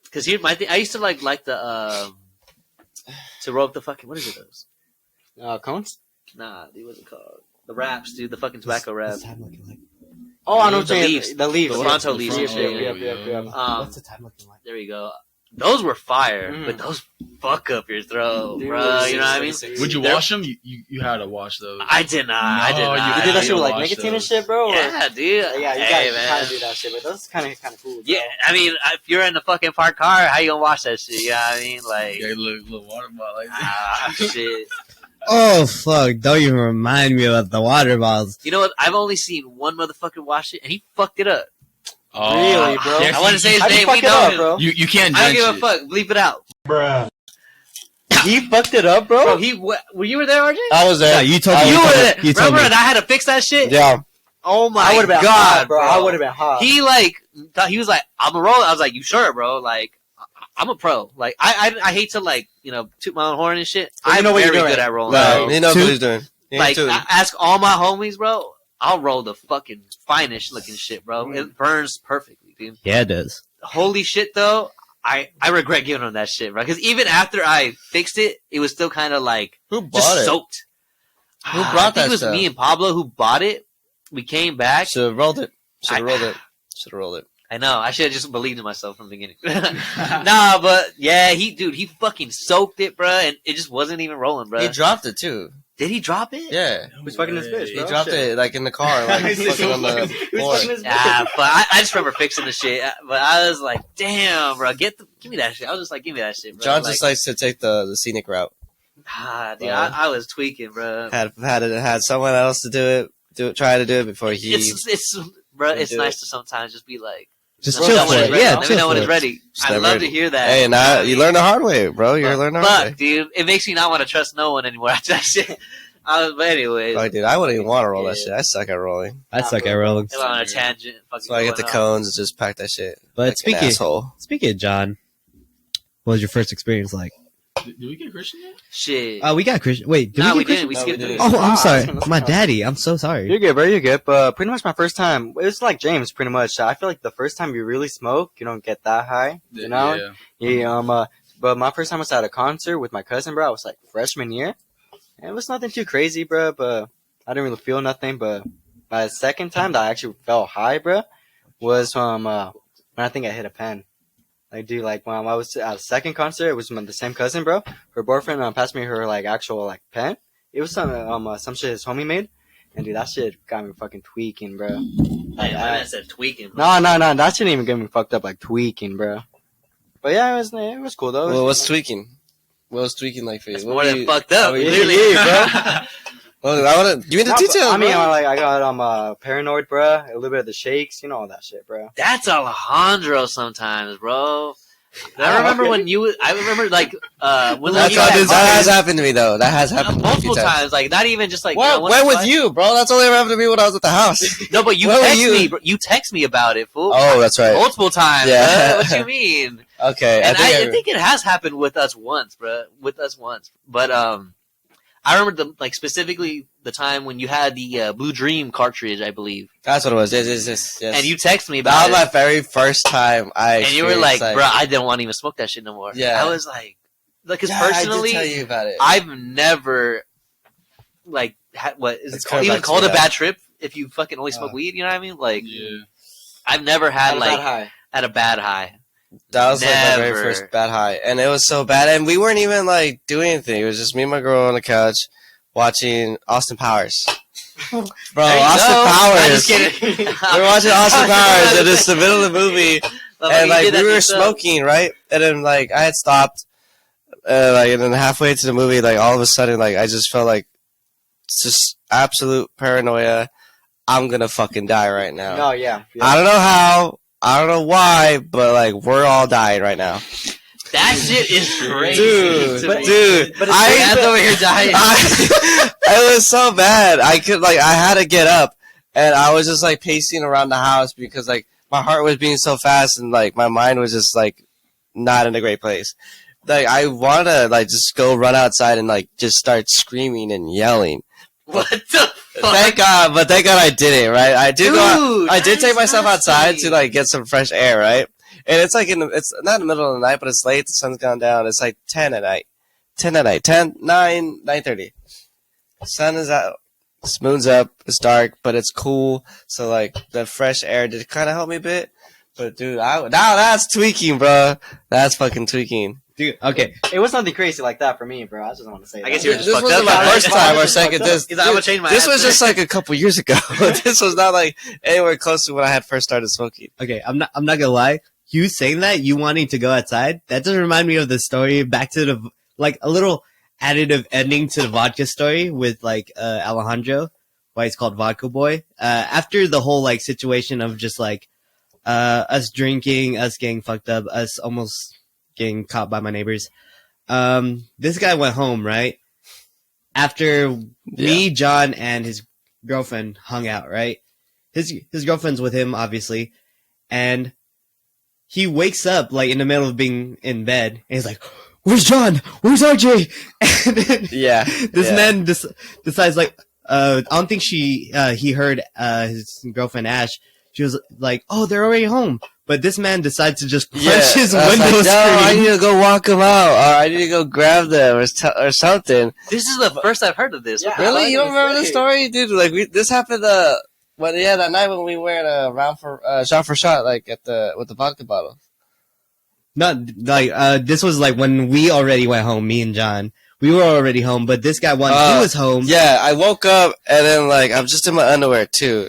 because here's my thing. I used to like the to roll up the fucking what is it those? Cones? Nah, dude, what's it called? The wraps, dude. The fucking tobacco wrap. What's the time looking like? Oh, I know what The you're saying. leaves. The leaves. The yeah. Toronto leaves. Yep, Yeah, yep, yeah. yep, yep. What's the time looking like? There you go. Those were fire, Mm. but those fuck up your throat, Dude, bro. You know what I mean? Would you They're- wash them? You had to wash those. I did not. I did No, not. You did that shit with like Watch nicotine and those. shit, bro? Or- Yeah, dude. Yeah, you Hey, gotta kind of do that shit, but those kind of cool. Bro. Yeah, I mean, if you're in the fucking parked car, how you gonna wash that shit? You know what I mean? Like, Yeah, little water bottle like that. shit. Oh fuck! Don't even remind me about the water bottles. You know what? I've only seen one motherfucker wash it, and he fucked it up. Oh, Really, bro? yeah, I want to say his How'd you name. fuck We it know up, him. bro? You can't I don't drench give a it. fuck. Bleep it out, He fucked it up, bro. bro. Were you there, RJ? I was Yeah, there. you told I me. You was were there. there. You told Remember me. that I had to fix that shit? Yeah. Oh my I would have been god, hot, bro. I would have been hot. He like thought he was like, I'm a roll. I was like, you sure, bro? Like, I'm a pro. Like, I hate to like toot my own horn and shit. But you I'm know what you're very doing. good at rolling. No, he knows Two- what he's doing. He Like, ain't I ask all my homies, bro. I'll roll the fucking finest looking shit, bro. It burns perfectly, dude. Yeah, it does. Holy shit, though. I regret giving him that shit, bro. Because even after I fixed it, it was still kind of like Who just bought it? soaked. Who I brought think that it was stuff? me and Pablo who bought it. We came back. Should have rolled it. Should I- have rolled it. Should have rolled it. I know. I should have just believed in myself from the beginning. Nah, but yeah, he fucking soaked it, bro, and it just wasn't even rolling, bro. He dropped it too. Did he drop it? Yeah. Who's fucking this bitch, He bro? dropped Shit. it like in the car, like fucking on the Who's floor. fucking this bitch? Yeah, but I just remember fixing the shit. But I was like, damn, bro, give me that shit. I was just like, give me that shit, bro. John like, just likes to take the scenic route. dude, I was tweaking, bro. Had someone else to try to do it before he. It's bro. It's do nice it. to sometimes just be like, Just let me chill know for when it. it's ready. Yeah, Let me chill know when for it's it. ready. Just I never- love to hear that. Hey, now know what I you mean? learn the hard way, bro. You're learning the hard way. Fuck, dude, it makes me not want to trust no one anymore after that shit. But anyways, Fuck, dude, I wouldn't even want to roll that Yeah. shit. I suck at rolling. I suck at rolling. if I'm on a tangent, fucking That's why I get the going on. cones and just pack that shit. But like an speaking asshole. of John, what was your first experience like? Did we get Christian yet? Shit. We got Christian. Wait, did No, we we get didn't. We No, skipped we it. didn't. Oh, I'm sorry. Let's My go. daddy. I'm so sorry. You're good, bro. You're good. But pretty much my first time, it was like James, pretty much. I feel like the first time you really smoke, you don't get that high, you know? Yeah. Yeah. But my first time was at a concert with my cousin, bro. I was like freshman year. And it was nothing too crazy, bro. But I didn't really feel nothing. But my second time that I actually felt high, bro, was when I think I hit a pen. Like, dude, like when I was at a second concert, it was the same cousin, bro. Her boyfriend passed me her like actual like pen. It was some shit his homie made, and dude, that shit got me fucking tweaking, bro. Man, Like, my man said tweaking. no, that shouldn't even get me fucked up like tweaking, bro. But yeah, it was cool though. It Well, was, what's tweaking? What was tweaking like for you? It's What more were than you- fucked up. what were you- Clearly, bro. Well, I want to. Give me the Nah, but, details, I mean, bro. I got paranoid, bro. A little bit of the shakes, you know, all that shit, bro. That's Alejandro sometimes, bro. I remember okay. when you. I remember like when That's you that had has happened to me though. That has happened to me a few multiple times. Like not even just like. Well, once when or with twice. you, bro? That's only ever happened to me when I was at the house. No, but you Where were text you? me. Bro. You text me about it, fool. Oh, that's right. Multiple times. Yeah. Bro. What you mean? Okay, And I think it has happened with us once, bro. With us once, but I remember specifically the time when you had the Blue Dream cartridge, I believe, that's what it was. Yes. and you texted me That about was it, my very first time. and you were like, "Bro, I didn't want to even smoke that shit no more." Yeah. I was like, because yeah, personally, I did tell you about it. I've never had what is Let's it go even back to called a that. bad trip if you fucking only smoke weed. You know what I mean? Like, Yeah. I've never had Not like that high. at a bad high. That was like my very Never. first bad high, and it was so bad, and we weren't even like doing anything. It was just me and my girl on the couch watching Austin Powers. Bro, There you Austin go. Powers. I'm just kidding. We were watching Austin Powers, and it's the middle of the movie, and like we were smoking, right? And then like I had stopped, and then halfway to the movie, like all of a sudden, like I just felt like it's just absolute paranoia. I'm gonna fucking die right now. No, yeah. I don't know how. I don't know why, but like we're all dying right now. That shit is crazy. Dude, Dad's over here dying. It was so bad. I had to get up, and I was just like pacing around the house because like my heart was beating so fast, and like my mind was just like not in a great place. Like I wanted to like just go run outside and like just start screaming and yelling. What the fuck? Thank God I didn't. Right, I did take myself outside to like get some fresh air. Right, and it's like it's not in the middle of the night, but it's late. The sun's gone down. It's like 10 at night. 9:30. Sun is out. Moon's up. It's dark, but it's cool. So like the fresh air did kind of help me a bit. But dude, now that's tweaking, bro. That's fucking tweaking. Dude, okay. It was nothing crazy like that for me, bro. I just want to say. I guess that. you were just This fucked wasn't up. my first time or second. He's like, I'm gonna change my This was answer. just like a couple years ago. This was not like anywhere close to when I had first started smoking. Okay, I'm not gonna lie. You saying that, you wanting to go outside, that doesn't remind me of the story back to the, like, a little additive ending to the vodka story with, like, Alejandro, why he's called Vodka Boy. After the whole, like, situation of just, like, us drinking, us getting fucked up, us almost getting caught by my neighbors, this guy went home, right? After me, John, and his girlfriend hung out, right? His girlfriend's with him, obviously, and he wakes up, like, in the middle of being in bed, and he's like, "Where's John? Where's RJ?" And then this man decides, like, I don't think he heard his girlfriend Ash. She was like, "Oh, they're already home." But this man decides to just punch his window like, screen. No, I need to go walk them out, or I need to go grab them, or something. This is the first I've heard of this. Yeah. Really? You don't remember the story, dude? Like this happened. That night when we went around for shot for shot, like with the vodka bottle. Not like this was like when we already went home. Me and John, we were already home. But this guy, when he was home, Yeah, I woke up and then like I'm just in my underwear too.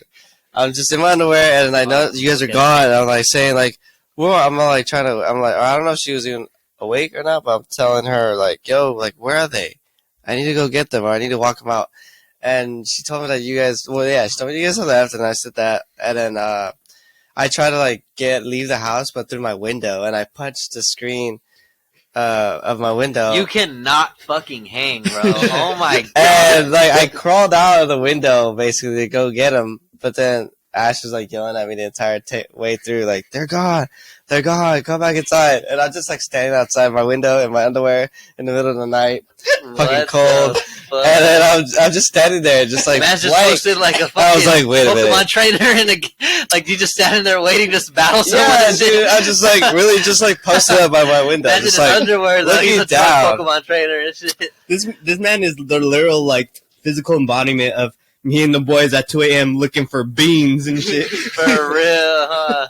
I'm just in my underwear and I know you guys are gone. And I'm like saying like, well, I'm like trying to. I'm like I don't know if she was even awake or not, but I'm telling her like, yo, like where are they? I need to go get them, or I need to walk them out. And she told me that you guys. Well, yeah, she told me you guys had left, and I said that, and then I tried to like leave the house, but through my window, and I punched the screen of my window. You cannot fucking hang, bro. Oh my god. And like I crawled out of the window basically to go get them, but then Ash was like yelling at me the entire way through, like they're gone, come back inside. And I'm just like standing outside my window in my underwear in the middle of the night, fucking cold. And then I'm just standing there, just like Man's just blank. posted like a fucking I was like, wait a minute. Pokemon trainer and like you just standing there waiting to battle someone. Yeah, and shit. dude, I'm just like really just like posted up by my window, Imagine just his like underwear though. looking He's a down. Pokemon trainer and shit. this man is the literal like physical embodiment of me and the boys at 2 a.m. looking for beans and shit. For real, huh?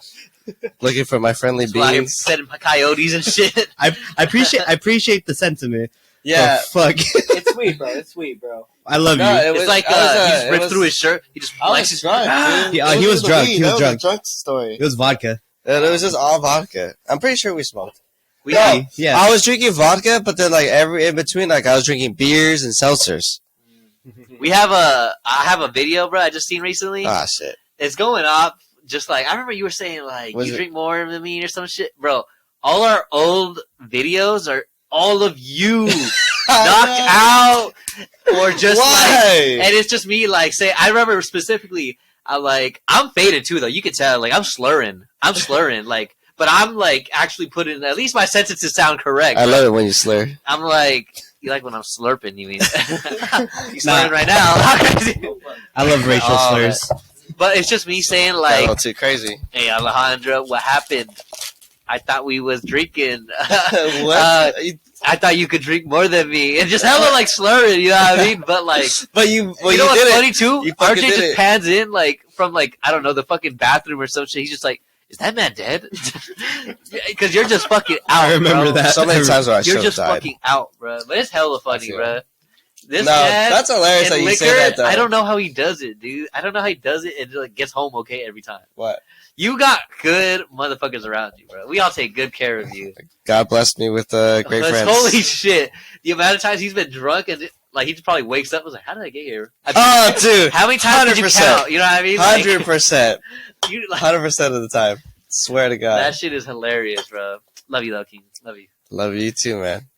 Looking for my friendly That's why I'm beans. setting coyotes and shit. I appreciate the sentiment. Yeah, But fuck. It's sweet, bro. It's sweet, bro. I love No, you. it It's was like I was, he just it ripped was- through his shirt. He just I was flexes. drunk, dude. Yeah, he was the drunk. weed. He was That was drunk. a drunk story. It was vodka. And it was just all vodka. I'm pretty sure we smoked. We No, Yeah. I was drinking vodka, but then like in between, like I was drinking beers and seltzers. I have a video, bro. I just seen recently. Ah, shit. It's going up. Just like I remember you were saying, like Was you it- drink more than me or some shit, bro. All our old videos are all of you knocked out or just like, Why? and it's just me like say. I remember specifically. I'm faded too though. You can tell like I'm slurring like, but I'm like actually putting at least my sentences sound correct. I love it when you slur. I'm like. You like when I'm slurping, you mean? You slurring Nah. right now. I love racial Oh, slurs. But it's just me saying, Got a like, little too crazy. hey, Alejandro, what happened? I thought we was drinking. What? I thought you could drink more than me. And just hella, like, slurring, you know what I mean? But, like, But you know what's funny, too? You fucking RJ did just it. pans in, like, from, like, I don't know, the fucking bathroom or some shit. He's just like, is that man dead? Because you're just fucking out, I remember bro. that. So many times where I should You're have just died. fucking out, bro. But it's hella funny, feel bro. This No, man that's hilarious and that you say liquor, that, though. I don't know how he does it, dude. I don't know how he does it and like gets home okay every time. What? You got good motherfuckers around you, bro. We all take good care of you. God blessed me with great Because friends. holy shit, the amount of times he's been drunk and like he just probably wakes up and was like, "How did I get here?" Oh, dude. How many times did you 100%. count? You know what I mean? Like, 100%. you, like, 100% of the time. Swear to God. that shit is hilarious, bro. Love you, though, King. Love you. Love you too, man.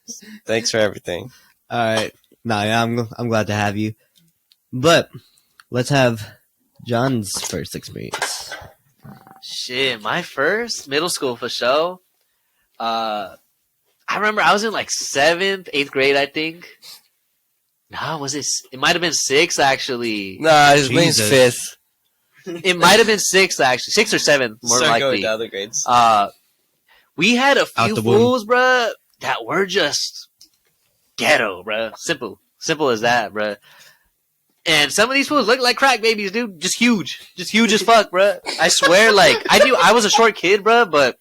Thanks for everything. All right. Nah, yeah, I'm glad to have you. But let's have John's first experience. Shit, my first middle school for show. I remember I was in like 7th, 8th grade, I think. No, was it? It might have been 6th actually. Nah, his name's Jesus. 5th. It might have been 6th actually, 6th or 7th, more Start going likely. down the grades. We had a Out few the womb. fools, bruh, that were just ghetto, bruh. Simple as that, bruh. And some of these fools look like crack babies, dude. Just huge as fuck, bruh. I swear, like I was a short kid, bruh, but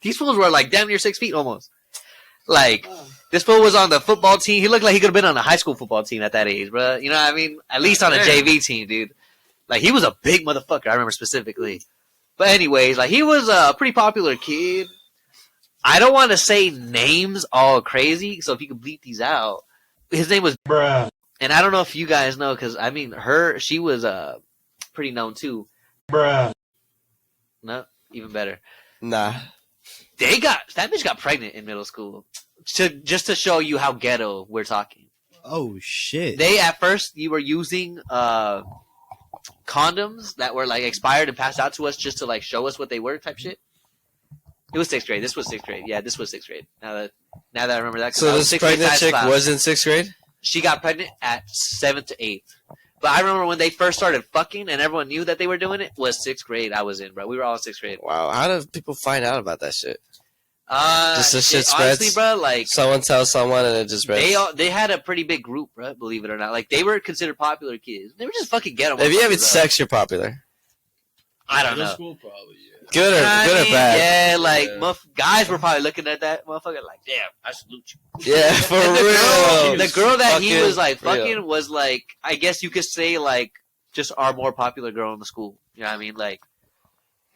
these fools were like damn near 6 feet almost. Like this fool was on the football team. He looked like he could have been on a high school football team at that age, bruh. You know what I mean? At least on a JV team, dude. Like he was a big motherfucker. I remember specifically. But anyways, like he was a pretty popular kid. I don't want to say names all crazy, so if you could bleep these out. His name was Bruh. And I don't know if you guys know, because I mean, she was pretty known too. Bruh. No, even better. Nah. That bitch got pregnant in middle school. Just to show you how ghetto we're talking. Oh shit! They at first you were using condoms that were like expired and passed out to us just to like show us what they were type shit. It was 6th grade. This was 6th grade. Yeah, this was 6th grade. Now that I remember that. So this pregnant chick was in 6th grade? She got pregnant at 7th to 8th. But I remember when they first started fucking and everyone knew that they were doing it was 6th grade. I was in, bro. We were all in 6th grade. Wow. How do people find out about that shit? Just the shit spreads? Honestly, bro, like Someone tells someone and it just spreads? they had a pretty big group, bro, believe it or not. Like they were considered popular kids. They were just fucking ghetto. If you have motherfuckers, it sex, you're popular. I don't Middle know. school, probably, yeah. Good or bad? Yeah, like Yeah. guys were probably looking at that motherfucker like, damn, I salute you. Yeah, for And real. the girl that he was like real. fucking was like, I guess you could say like just our more popular girl in the school. You know what I mean? Like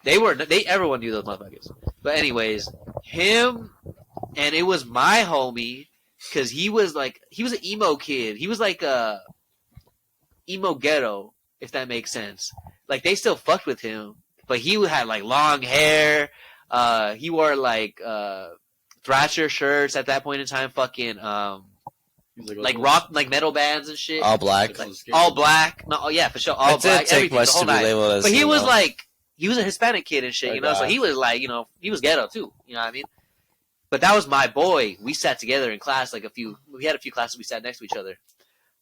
everyone knew those motherfuckers. But anyways, him and it was my homie because he was an emo kid. He was like a emo ghetto, if that makes sense. Like they still fucked with him, but he had like long hair. He wore like Thrasher shirts at that point in time. Fucking like rock, like metal bands and shit. All black. Like, all black. No, oh yeah, for sure. All It black. didn't take much the whole to be night. labeled as But he was emo. like, he was a Hispanic kid and shit, Oh, you know. So God. he was like, you know, he was ghetto too. You know what I mean? But that was my boy. We sat together in class. We had a few classes. We sat next to each other.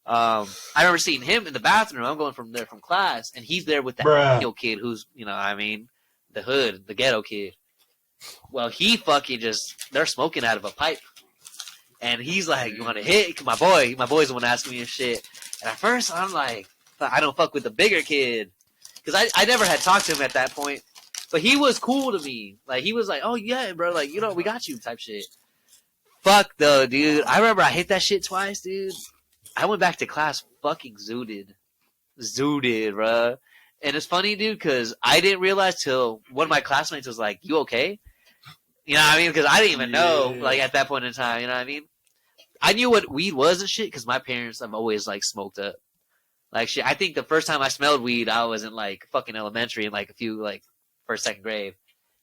I remember seeing him in the bathroom. I'm going from class, and he's there with that kid who's, you know, what I mean, the hood, the ghetto kid. Well, he fucking they're smoking out of a pipe. And he's like, you want to hit? My boy's the one asking me and shit. And at first, I'm like, I don't fuck with the bigger kid. Because I never had talked to him at that point. But he was cool to me. Like, he was like, oh, yeah, bro. Like, you know, we got you type shit. Fuck, though, dude. I remember I hit that shit twice, dude. I went back to class fucking zooted. Zooted, bro. And it's funny, dude, because I didn't realize till one of my classmates was like, you okay? You know what I mean? Because I didn't even know, like, at that point in time, you know what I mean? I knew what weed was and shit because my parents have always, like, smoked up. Like, shit, I think the first time I smelled weed, I was in, like, fucking elementary in, like, a few, like, first, second grade.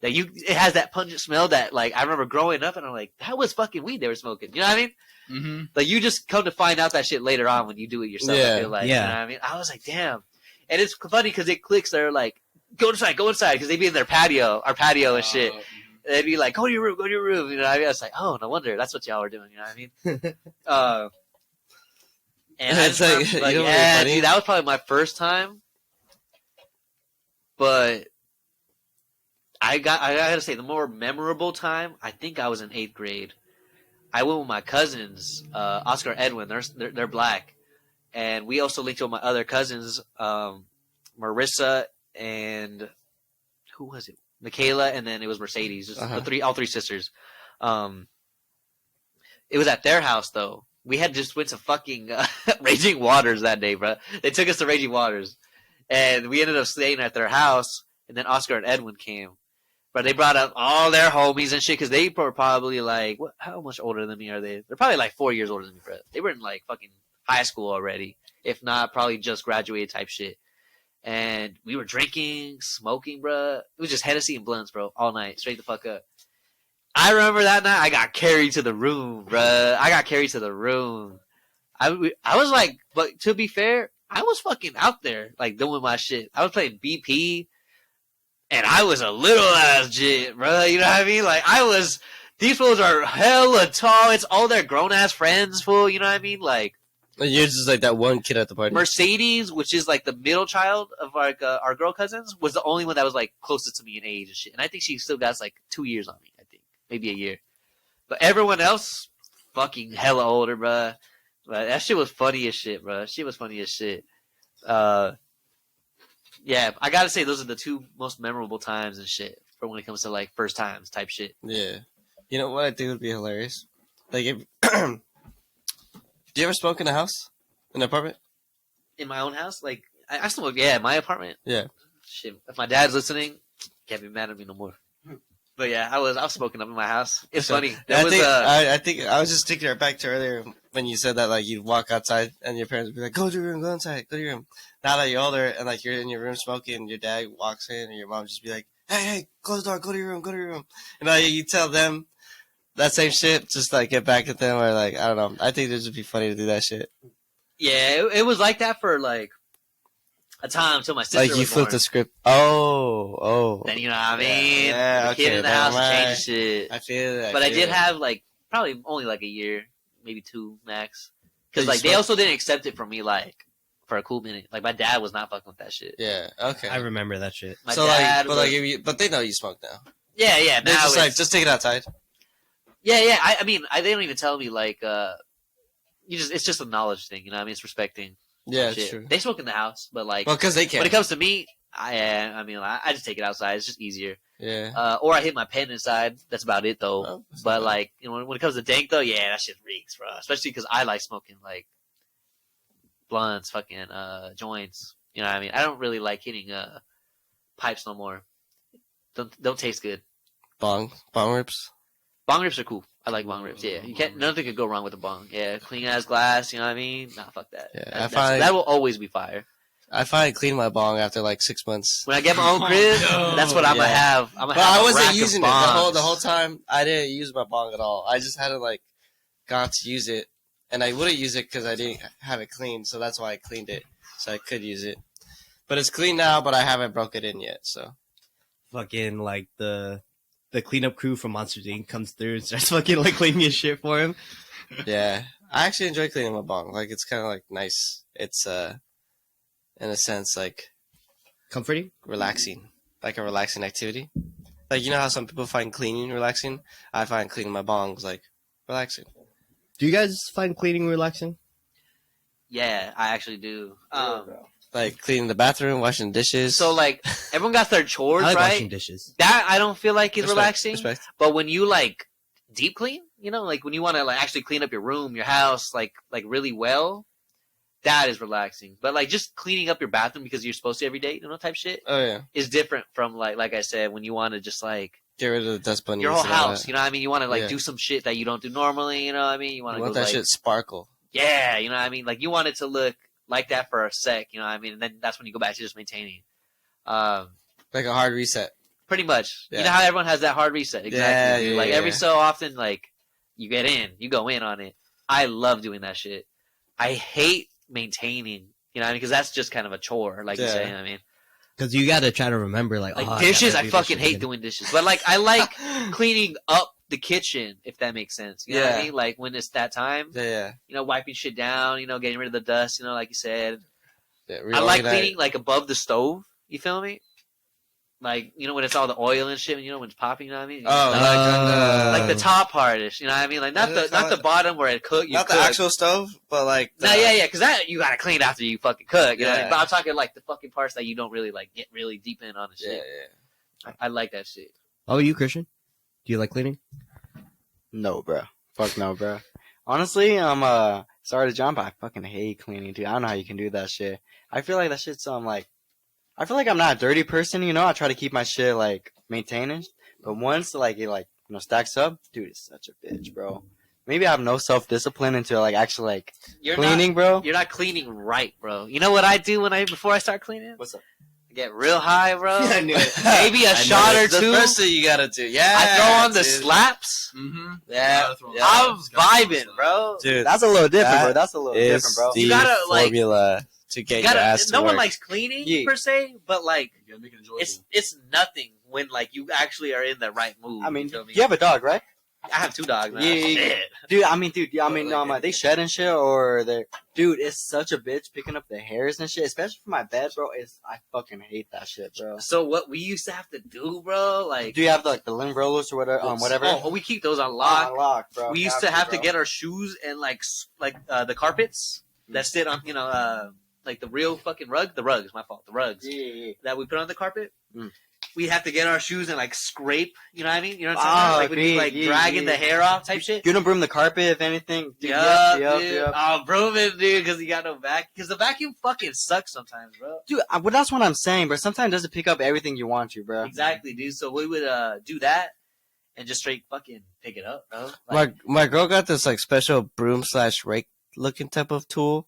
Like, it has that pungent smell that, like, I remember growing up and I'm like, that was fucking weed they were smoking. You know what I mean? Mm-hmm. Like, you just come to find out that shit later on when you do it yourself. Yeah. I feel like, Yeah. you know what I mean? I was like, damn. And it's funny because it clicks. They're like, go inside, because they'd be in their our patio and shit. They'd be like, go to your room. You know what I mean? I was like, oh, no wonder. That's what y'all were doing. You know what I mean? And I It's just like, remember, you know what's yeah, funny? dude, that was probably my first time. But I gotta say, the more memorable time, I think I was in 8th grade. I went with my cousins, Oscar and Edwin. They're black, and we also linked with my other cousins, Marissa and who was it? Michaela, and then it was Mercedes. Just all three sisters. It was at their house though. We had just went to fucking Raging Waters that day, bro. They took us to Raging Waters, and we ended up staying at their house. And then Oscar and Edwin came. But they brought up all their homies and shit because they were probably like, how much older than me are they? They're probably like 4 years older than me, bro. They were in like fucking high school already. If not, probably just graduated type shit. And we were drinking, smoking, bro. It was just Hennessy and blunts, bro, all night, straight the fuck up. I remember that night I got carried to the room, bruh. I got carried to the room. I was like, but to be fair, I was fucking out there, like, doing my shit. I was playing BP, and I was a little ass jit, bruh. You know what I mean? Like, these fools are hella tall. It's all their grown ass friends, fool. You know what I mean? Like, You're just like that one kid at the party. Mercedes, which is like the middle child of our girl cousins, was the only one that was like closest to me in age and shit. And I think she still got like 2 years on me. I think maybe a year. But everyone else, fucking hella older, bruh. But that shit was funny as shit, bruh. Shit was funny as shit. Yeah, I gotta say those are the two most memorable times and shit for when it comes to like first times type shit. Yeah. You know what I think would be hilarious? Like, if do you ever smoke in a house, in an apartment? In my own house, like I smoke. Yeah, my apartment. Yeah. Shit, if my dad's listening, can't be mad at me no more. But yeah, I was smoking up in my house. It's funny. I think I was just thinking back to earlier when you said that, like, you'd walk outside and your parents would be like, "Go to your room, go inside, go to your room." Now that you're older and like you're in your room smoking, and your dad walks in and your mom just be like, "Hey, close the door, go to your room, go to your room." And now you tell them that same shit, just like get back at them, or like, I don't know. I think it'd just be funny to do that shit. Yeah, it was like that for like a time until my sister Like, was you flipped born. the script. Oh. Then you know what I mean? Yeah, the kid okay, in the house never mind. changed shit. I feel it. But I feel did it. have like probably only like a year, maybe 2 max. Because Did you like they smoke? also didn't accept it from me like for a cool minute. Like my dad was not fucking with that shit. Yeah. Okay. I remember that shit. My so dad like, but was, like, but they know you smoke now. yeah. They're Now just like, it's- just take it outside. yeah. I mean, they don't even tell me like it's just a knowledge thing. You know what I mean? It's respecting. Yeah, it's shit. true. They smoke in the house, but like Well, because they can. when it comes to me, I just take it outside. It's just easier. Yeah. Or I hit my pen inside. That's about it though. Oh, that's But not like, you know, when it comes to dank though, yeah, that shit reeks, bro. Especially because I like smoking like blunts, fucking joints. You know what I mean? I don't really like hitting pipes no more. Don't taste good. bong rips. Bong rips are cool. I like bong rips. Yeah, you can't. Nothing could go wrong with a bong. Yeah, clean as glass. You know what I mean? Nah, fuck that. Yeah, That will always be fire. I finally cleaned my bong after like 6 months. When I get my own crib, no. that's what I'm gonna Yeah. have. I'm gonna But have I a wasn't rack using of it bongs. the whole time. I didn't use my bong at all. I just hadn't like got to use it, and I wouldn't use it because I didn't have it clean. So that's why I cleaned it, so I could use it. But it's clean now, but I haven't broke it in yet. So Fucking like the cleanup crew from Monsters Inc. comes through and starts fucking like cleaning his shit for him. yeah, I actually enjoy cleaning my bong. Like, it's kind of like nice. It's in a sense like Comforting. relaxing, like a relaxing activity. Like, you know how some people find cleaning relaxing? I find cleaning my bongs like relaxing. Do you guys find cleaning relaxing? Yeah, I actually do. Like cleaning the bathroom, washing dishes. So like everyone got their chores, I like right? washing dishes. That I don't feel like is Respect, relaxing. Respect. But when you like deep clean, you know, like when you want to like actually clean up your room, your house, like really well, that is relaxing. But like just cleaning up your bathroom because you're supposed to every day, you know, type shit Oh yeah. is different from like I said, when you want to just like Get rid of the dust bunnies. your whole and all house, that. you know what I mean? You want to like Yeah. do some shit that you don't do normally, you know what I mean? You want You to want go that like, shit sparkle. yeah, you know what I mean? Like you want it to look like that for a sec, you know what I mean? And then that's when you go back to just maintaining. Like a hard reset. Pretty much. Yeah. You know how everyone has that hard reset. Exactly. Yeah, like yeah, every yeah. so often, like you go in on it. I love doing that shit. I hate maintaining, you know what I mean? Because that's just kind of a chore, like you Yeah. say, you know what I mean? Because you got to try to remember, like, Like oh, dishes, gotta I do this fucking shit hate again. doing dishes. But like I like cleaning up the kitchen, if that makes sense. You know what I Yeah. mean? Like when it's that time, Yeah. you know, wiping shit down, you know, getting rid of the dust, you know, like you said. Yeah. I like cleaning like above the stove. You feel me? Like, you know, when it's all the oil and shit, you know, when it's popping, you know what I mean? Oh, like on Like the top part is, you know what I mean? Like not What do they the not call the it? bottom where it cook. You not cook. the actual stove, but like. The, No, yeah, because that you gotta clean after you fucking cook. You know what I mean? Yeah. But I'm talking like the fucking parts that you don't really like get really deep in on the Yeah, shit. yeah. I like that shit. Oh, you, Christian? Do you like cleaning? No, bro. Fuck no, bro. Honestly, sorry to jump. I fucking hate cleaning, dude. I don't know how you can do that shit. I feel like that shit's like, I feel like I'm not a dirty person, you know. I try to keep my shit like maintained, but once like it like stacks up, dude, it's such a bitch, bro. Maybe I have no self discipline into like actually like You're cleaning, bro. You're not cleaning right, bro. You know what I do before I start cleaning? What's up? get real high, bro. I knew it. Maybe a shot or The two. first thing you gotta do. Yeah. I throw on the dude. slaps. Mm-hmm. Yeah. I'm vibing, bro. Dude, That's a little different, that bro. That's a little is different, bro. the You gotta, like, formula to get You gotta, your ass to no work. one likes cleaning Yeah. per se, but like You gotta make it enjoyable. it's nothing when like you actually are in the right mood. I mean, you feel me? you have a dog, right? I have 2 dogs now. Yeah, yeah, yeah. Shit. Dude, they shed and shit, or they're, dude, it's such a bitch picking up the hairs and shit, especially for my bed, bro. I fucking hate that shit, bro. So what we used to have to do, bro, like Do you have like the limb rollers or whatever? Oh, we keep those on lock. On lock, bro. We used to have to bro. get our shoes and like the carpets that sit on like the real fucking rug. The rugs, my fault. The rugs Yeah. that we put on the carpet. Mm. We have to get our shoes and like scrape. You know what I mean? You know what I'm saying? Oh, Like when you like yeah, dragging yeah. the hair off type shit. You don't broom the carpet if anything. Dude, Yup, yup, dude. yup. Oh, broom it, dude, because you got no vacuum. Because the vacuum fucking sucks sometimes, bro. Dude, well, that's what I'm saying, bro. Sometimes it doesn't pick up everything you want to, bro. Exactly, dude. So we would do that and just straight fucking pick it up, bro. Like, My girl got this like special broom / rake looking type of tool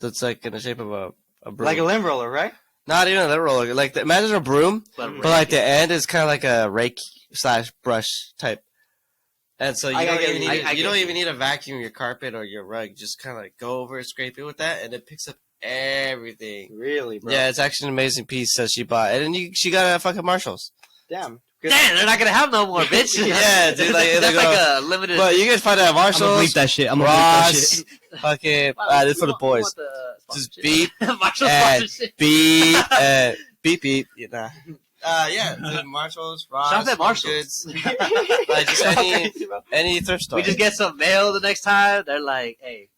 that's like in the shape of a broom. Like a limb roller, right? Not even a roller. Like imagine a broom, but but like the end is kind of like a rake / brush type. And so you I don't get even you. need I you get don't you. even need to vacuum your carpet or your rug. Just kind of like go over and scrape it with that, and it picks up everything. Really, bro. Yeah, it's actually an amazing piece that she bought, and then she got it at fucking Marshalls. Damn. damn, they're not gonna have no more, bitch. Yeah, dude, like, that's they like go- a limited. But you can find it at I'm gonna Marshalls, bleep that shit. I'm gonna bleep that Ross, shit. fucking. Wow, This is for the we want boys. the Just sponsorship. beep, Marshall and sponsorship. beep, beep. You know. Yeah, dude, Marshalls, Ross, Shop at Home Marshalls. Goods, like just any thrift store. We just get some mail the next time. They're like, hey,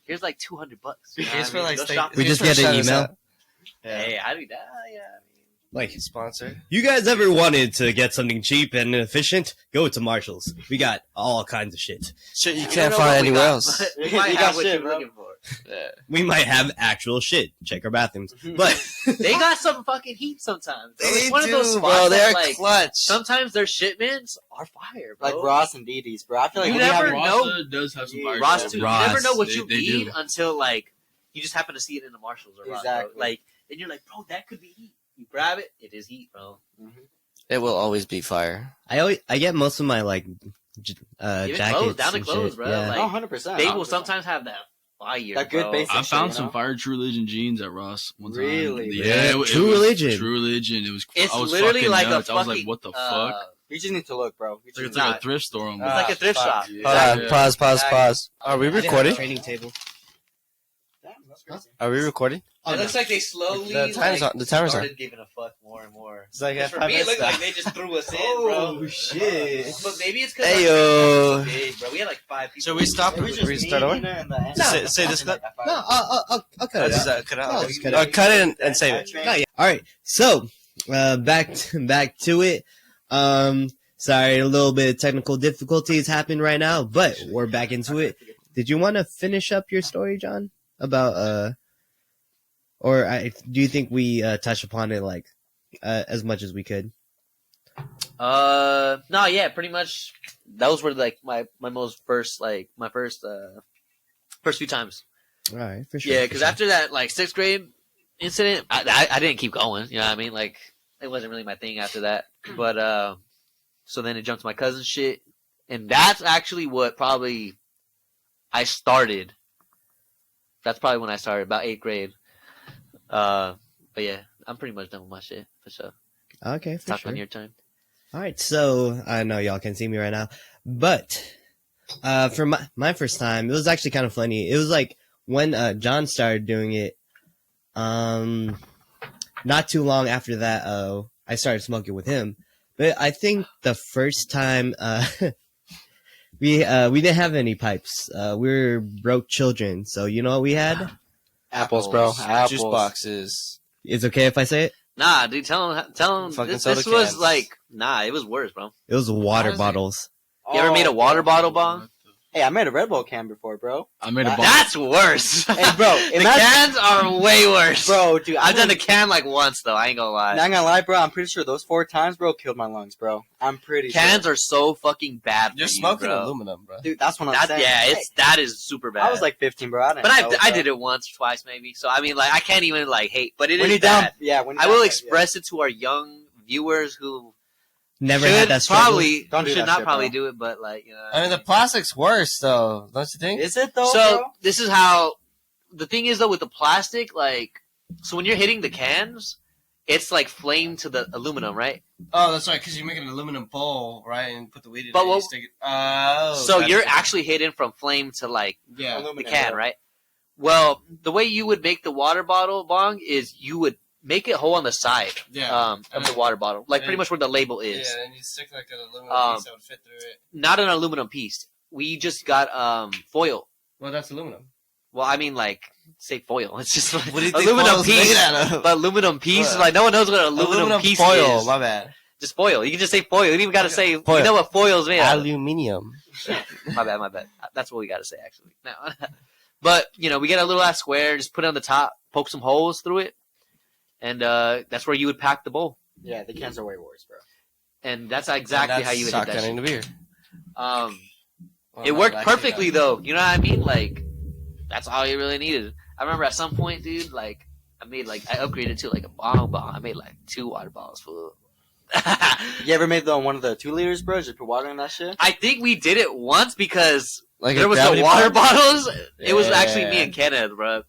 here's like $200. You know Here's what I for mean? like Go steak- shop We here's just for get an shout us email? out. Yeah. Hey, I do that. Yeah. Like, Sponsor. you guys ever wanted to get something cheap and efficient? Go to Marshalls. We got all kinds of shit. Shit, you We can't don't know find what we anywhere got, else. but We You might got have what shit, you're bro. looking for. Yeah. We might have actual shit. Check our bathrooms. But They got some fucking heat sometimes. Bro. They It's one do, of those spots bro. They're that, like, clutch. sometimes their shipments are fire, bro. Like Ross and Dee Dee's, bro. I feel like You we never have know. Rasta does have some Yeah, fire Ross stuff. too. Ross. You never know what They- you they need do. until like you just happen to see it in the Marshalls or Ross, bro. Exactly. Like then you're like, bro, that could be heat. You grab it, it is heat, bro. It will always be fire. I get most of my like Even jackets clothes, down to and clothes, shit. bro. Yeah. Like, No, 100%. they will 100%. sometimes have that fire, That good bro. basic I found shit, some you know? fire True Religion jeans at Ross one time. Really? Yeah, True was Religion. True Religion. It was. It's I was literally fucking like nuts. a I was fucking. like, what the fuck? You just need to look, bro. It's like a thrift store almost. It's like a thrift fuck. shop. Yeah. Hold on. Yeah. Pause. Exactly. Are we I didn't have a recording? Training table. Damn, that's crazy. Are we recording? It looks like they slowly The timer's like, on. The timer's on. started giving a fuck more and more. It's like For me, it looked like they just threw us in, bro. shit! But maybe it's because Ayo. big, bro. We had like 5 people. Should we stop? It was just We me, start over? you know, and the end. Say this clip. No, I'll cut it Just, out. cut it No, out. just cut it. Cut it and save it. No, yeah. All right. So back to it. Sorry, a little bit of technical difficulties happened right now, but we're back into it. Did you want to finish up your story, John? About do you think we touched upon it like as much as we could? No, yeah, pretty much. Those were like my first few times. All right, for sure. Yeah, for because sure. after that like 6th grade incident, I didn't keep going. You know what I mean? Like it wasn't really my thing after that. But so then it jumped to my cousin's shit, and that's actually what probably I started. That's probably when I started, about 8th grade. But yeah, I'm pretty much done with my shit for sure. Okay, for Talk sure. on your time. All right, so I know y'all can see me right now, but for my first time, it was actually kind of funny. It was like when John started doing it. Not too long after that, I started smoking with him. But I think the first time we didn't have any pipes. We were broke children, so you know what we had? Apples, bro. Apples. Juice boxes. It's okay if I say it. Nah, dude, tell him. Fucking This soda was cans. like, nah, it was worse, bro. It was water Honestly. bottles. You ever made a water bottle bomb? Hey, I made a Red Bull can before, bro. I made a That- bomb. That's worse. Hey, bro, the imagine- cans are way worse. Bro, dude, I've done a can like once though. I ain't gonna lie. Not gonna lie, bro. I'm pretty sure those 4 times, bro, killed my lungs, bro. I'm pretty Cans sure. are so fucking bad. You're for smoking you, bro. aluminum, bro. Dude, that's what I'm That, saying. yeah, that is super bad. I was like 15, bro. I didn't but know, I bro. did it once, twice, maybe. So I mean, like, I can't even like hate, but it When is you're down, bad. yeah. When you're I down will bad, express it to our young viewers who Never should had that struggle. probably Don't do should that not shit, probably bro. do it, but like, you know. I mean, the plastic's worse, though. Don't you think? Yeah. Is it though, So bro? this is how the thing is though with the plastic, like, so when you're hitting the cans, it's like flame to the aluminum, right? Oh, that's right, because you make an aluminum bowl, right, and put the weed in But it. what- You stick it. Oh. so gotcha. you're actually hitting from flame to like Yeah. the Aluminum, can, bro. right? Well, the way you would make the water bottle bong is you would make it hole on the side Yeah. of the water bottle, like and pretty then- much where the label is. Yeah, and you stick like an aluminum piece that would fit through it. Not an aluminum piece. We just got foil. Well, that's aluminum. Well, I mean, like, say foil. It's just like What do you think aluminum foil's piece. made out of? But aluminum piece, What? like no one knows what an aluminum piece foil, is. my bad. Just foil. You can just say foil. You don't even got to say. Foil. You know what foil is made out of. Aluminium. My bad. My bad. That's what we got to say actually. No. But you know, we get a little ass square. Just put it on the top. Poke some holes through it, and that's where you would pack the bowl. Yeah, the cans are way worse, bro. And that's exactly And how you would hit that shotgunning shit. the beer. Um, Well, it not worked actually, perfectly though. You know what I mean? Like, that's all you really needed. I remember at some point, dude, like, I upgraded to like a bomb. I made like 2 water bottles full. You ever made the one of the 2 liters, bro? Just put water in that shit. I think we did it once because Like there a was gravity the water pump? bottles. It was actually me Yeah. and Kenneth, bro.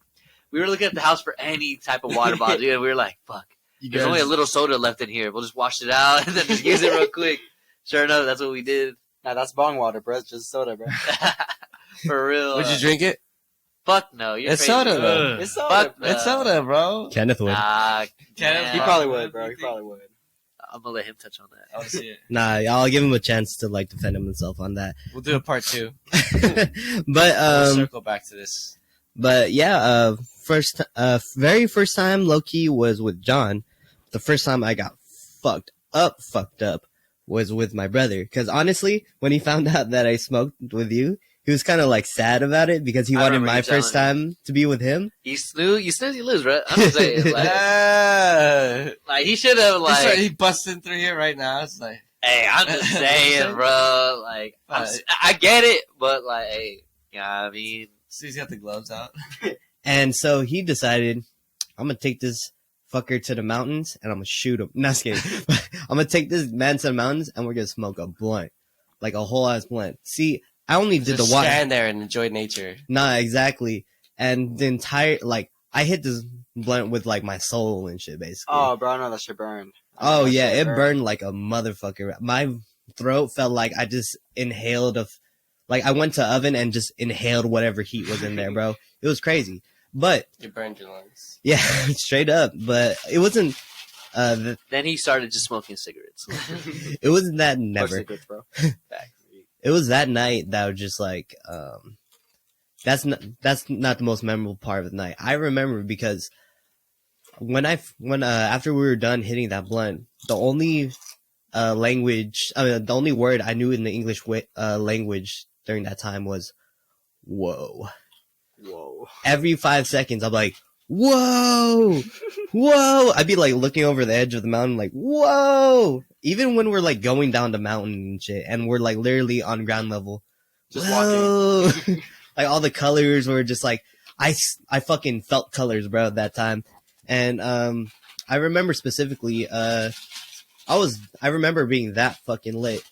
We were looking at the house for any type of water bottle, dude. And we were like, fuck. You There's guys- only a little soda left in here. We'll just wash it out and then just use it real quick. Sure enough, that's what we did. Nah, that's bong water, bro. It's just soda, bro. For real. Would you drink it? Fuck no. You're It's crazy. soda, though. Ugh. It's soda. Fuck bro. It's soda, bro. Kenneth would. Nah, Kenneth, He man. probably would, bro. He probably would. I'm gonna let him touch on that. I want to see it. Nah, I'll give him a chance to like defend himself on that. We'll do a part 2. but We'll circle back to this. But yeah, very first time low key was with John. The first time I got fucked up was with my brother. Cause honestly, when he found out that I smoked with you, he was kind of like sad about it because he I wanted remember my you telling first time to be with him. You snooze, you lose, right? I'm just saying, like, Yeah. like he should have, like, He busting through here right now. It's like, hey, I'm just saying, bro. Like, I get it, but like, hey, you know what I mean? see, he's got the gloves out. And so he decided, I'm gonna take this fucker to the mountains and I'm gonna shoot him. No, just kidding. I'm gonna take this man to the mountains and we're gonna smoke a blunt. Like a whole ass blunt. See, I only did Just the water. stand there and enjoy nature. Nah, exactly. And the entire, like, I hit this blunt with like my soul and shit, basically. Oh, bro, I know that shit burned. I know Oh that yeah, shit it burned like a motherfucker. My throat felt like I just inhaled like I went to oven and just inhaled whatever heat was in there, bro. It was crazy. But You burned your lungs. yeah, straight up. But it wasn't. Then he started just smoking cigarettes. It wasn't that Push never. secrets, bro. It was that night that was just like that's not the most memorable part of the night. I remember because when after we were done hitting that blunt, the only the only word I knew in the English language during that time was whoa. Whoa. Every 5 seconds I'm like whoa, whoa. I'd be like looking over the edge of the mountain like whoa. Even when we're like going down the mountain and shit and we're like literally on ground level. Just Whoa. Like all the colors were just like I fucking felt colors, bro, at that time. And I remember specifically I remember being that fucking lit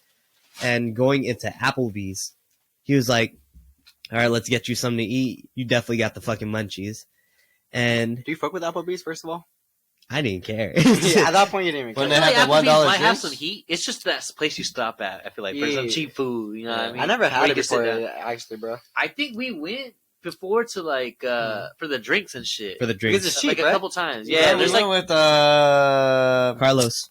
and going into Applebee's. He was like, all right, let's get you something to eat. You definitely got the fucking munchies. And Do you fuck with Applebee's, first of all? I didn't care. Yeah, at that point, you didn't even When care. they I have feel the like $1 Applebee's might have drinks? some heat. It's just that place you stop at. I feel like for some Yeah. cheap food. You know what I mean? I never Where had you it can sit before, down. actually, bro. I think we went before to like for the drinks and shit. For the Because drinks. it's cheap, like a right? couple times. Yeah, Yeah, we there's went like with Carlos.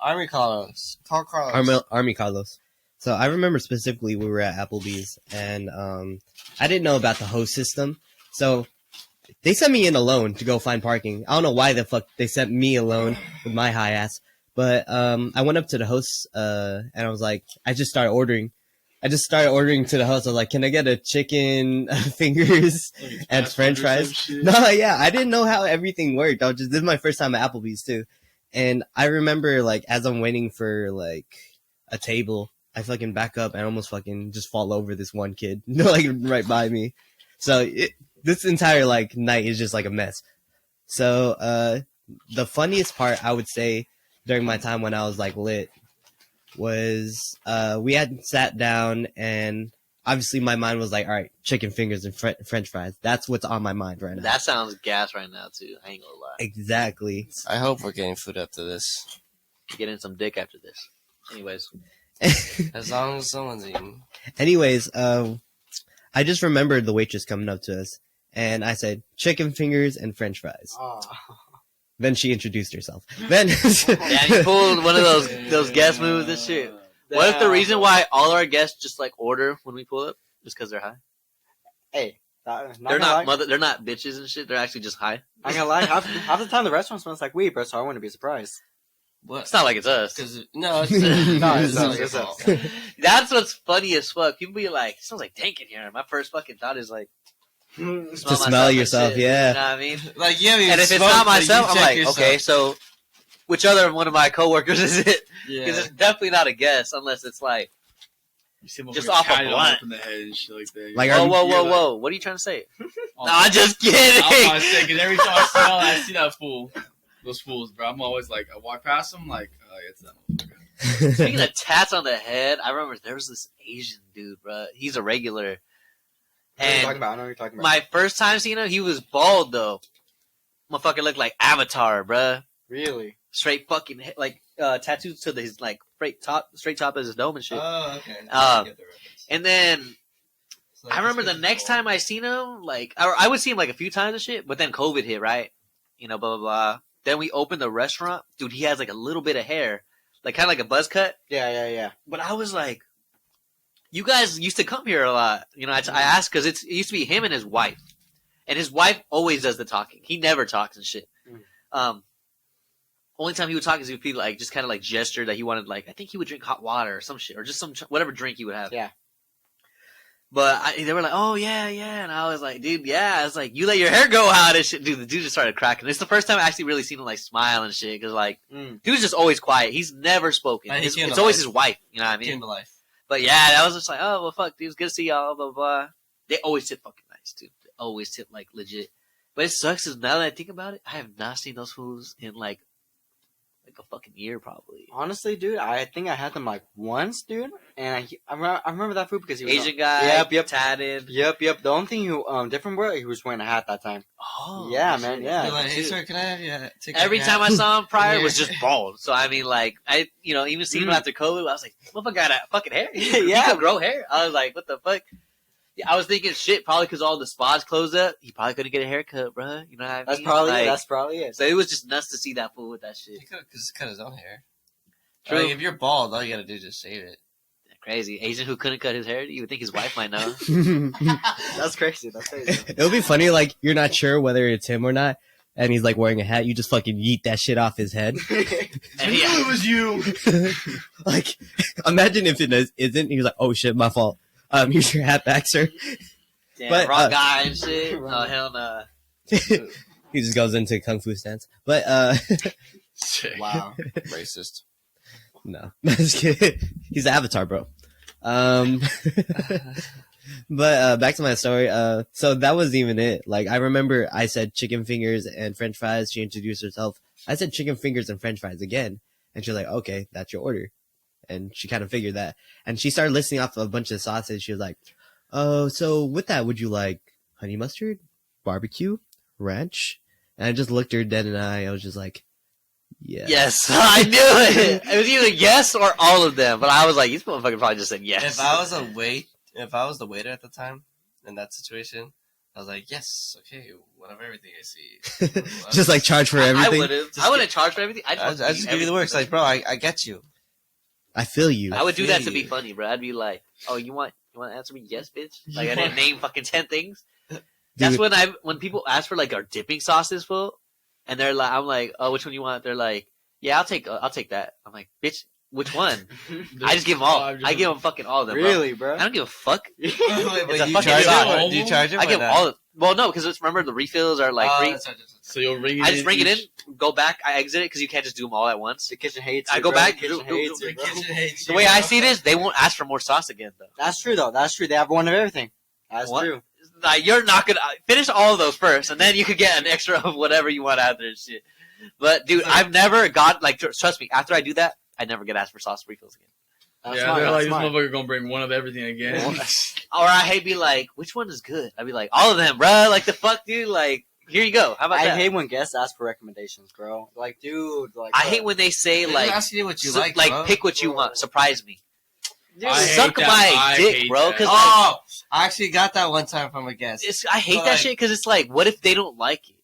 Army Carlos. Call Carlos. Army Carlos. So I remember specifically we were at Applebee's and I didn't know about the host system. So they sent me in alone to go find parking. I don't know why the fuck they sent me alone with my high ass. But I went up to the host and I was like, I just started ordering. I just started ordering to the house. I was like, can I get a chicken fingers and French fries? No, yeah, I didn't know how everything worked. This is my first time at Applebee's too, and I remember like as I'm waiting for like a table, I fucking back up and almost fucking just fall over this one kid, like right by me. So this entire like night is just like a mess. So the funniest part I would say during my time when I was like lit was we had sat down and obviously my mind was like, all right, chicken fingers and French fries. That's what's on my mind right now. That sounds gas right now too. I ain't gonna lie. Exactly. I hope we're getting food after this. Getting some dick after this. Anyways. As long as someone's eating. Anyways, I just remembered the waitress coming up to us, and I said chicken fingers and French fries. Oh. Then she introduced herself. Then Yeah, you pulled one of those guest moves and shit. What if the reason why all our guests just like order when we pull up just because they're high? Hey, They're not bitches and shit. They're actually just high. I'm gonna lie. Half the time the restaurant smells like weed, bro. So I wouldn't be surprised. What? It's not like it's us. No, it's No, it's it's not your us. fault. That's what's funny as fuck. People be like, it smells like dank in here. My first fucking thought is like, to smell yourself, shit, yeah. You know what I mean? Like, yeah, And if it's not myself, I'm like, okay, so which other one of my coworkers is it? Because it's definitely not a guess unless it's like, just off a blunt. In the head and shit like that. Like, whoa. What are you trying to say? Oh, No, I'm just kidding. I was trying to say, because every time I smell it, I see that fool. Those fools, bro. I'm always like, I walk past them, like, oh, yeah, it's that motherfucker. Speaking of tats on the head, I remember there was this Asian dude, bro. He's a regular. I know And what you're talking about. my first time seeing him, he was bald though. Motherfucker looked like Avatar, bruh. Really? Straight fucking like tattoos to his like straight top of his dome and shit. Oh, okay. Um, I get the reference. And then So I remember the next time I seen him, like I would see him like a few times and shit, but then COVID hit, right? You know, blah blah blah. Then we opened the restaurant, dude. He has like a little bit of hair, like kind of like a buzz cut. Yeah. But I was like, you guys used to come here a lot. You know, I asked because it used to be him and his wife. And his wife always does the talking. He never talks and shit. Only time he would talk is if he like just kind of like gesture that he wanted, like, I think he would drink hot water or some shit, or just some whatever drink he would have. Yeah. But they were like, oh, yeah. And I was like, dude, yeah. I was like, you let your hair go out and shit. Dude, the dude just started cracking. It's the first time I actually really seen him, like, smile and shit. Because, like, he was just always quiet. He's never spoken. And he came It's to always life. his wife. You know what I mean? Came to life. But, yeah, that was just like, oh, well, fuck, dude. It's good to see y'all, blah, blah, blah. They always tip fucking nice, too. They always tip, like, legit. But it sucks because now that I think about it, I have not seen those fools in, like a fucking year, probably. Honestly, dude, I think I had them like once, dude, and I remember that food because he was Asian guy, Yep. tatted. Yep. The only thing different bro, he was wearing a hat that time. Oh, Yeah, shit. man, yeah. They're like, hey, sir, can I have you take Every your time hat? I saw him prior Yeah. was just bald. So I mean, like even seeing him after COVID, I was like, "Motherfucker got a fucking hair. He Yeah. could grow hair." I was like, "What the fuck?" Yeah, I was thinking, shit, probably because all the spas closed up, he probably couldn't get a haircut, bro. You know what I mean? That's probably Like, it. That's probably it. So it was just nuts to see that fool with that shit. He could have cut his own hair. True. Like, if you're bald, all you gotta do is just shave it. Crazy Asian who couldn't cut his hair. You would think his wife might know. That's crazy. It'll be funny, like, you're not sure whether it's him or not, and he's, like, wearing a hat. You just fucking yeet that shit off his head. And he- it was you. Like, imagine if it isn't. He was like, oh, shit, my fault. Here's your hat back, sir. Damn, But, wrong guy and shit. Wrong Oh, guy. hell no. He just goes into Kung Fu stance. But, Sick. Wow. Racist. no. Just kidding. He's the Avatar, bro. But back to my story. So that was even it. Like, I remember I said chicken fingers and French fries. She introduced herself. I said chicken fingers and French fries again. And she was like, okay, that's your order. And she kind of figured that. And she started listing off a bunch of sauces. She was like, oh, so with that, would you like honey mustard, barbecue, ranch? And I just looked her dead in the eye. I was just like, yeah. Yes, I knew it. It was either yes or all of them. But I was like, these motherfuckers probably just said yes. If I was the waiter at the time in that situation, I was like, yes, okay, one of everything I see. Just like charge for I everything. wouldn't charge for everything. I just give you the works, like, bro, I get you. I feel you. I would do that to feel be you. funny, bro. I'd be like, "Oh, you want to answer me? Yes, bitch." Like I didn't name fucking 10 things. That's Dude. when people ask for like our dipping sauces, full, and they're like, "I'm like, oh, which one you want?" They're like, "Yeah, I'll take that." I'm like, "Bitch, Which one? I just give them all. I give them fucking all of them. Really, bro. bro? I don't give a fuck. Wait, It's a you fucking charge sauce. him? Do you charge him? I or give them not? all. Well, no, because remember the refills are like free. So you'll ring it. I just bring it in, go back, I exit it because you can't just do them all at once. The kitchen hates I you, go bro. back, The kitchen do- hates do- you, bro. The way I see it is, they won't ask for more sauce again though. That's true, though. That's true. They have one of everything. That's What? true. Like, you're not gonna finish all of those first, and then you could get an extra of whatever you want after and shit. But dude, I've never got like trust me. After I do that, I never get asked for sauce refills again. That's Yeah, smart. they're That's like, this smart. motherfucker gonna bring one of everything again. Or I hate be like, which one is good? I'd be like, all of them, bro. Like the fuck, dude. Like, here you go. How about I that? hate when guests ask for recommendations, bro. Like, dude, like I hate when they say They're like, asking you what you like, bro. pick what you want, surprise me. dude, I hate Suck that. my I dick, hate bro. that. Because Oh, I actually got that one time from a guest. I hate But, that like- shit because it's like, what if they don't like it?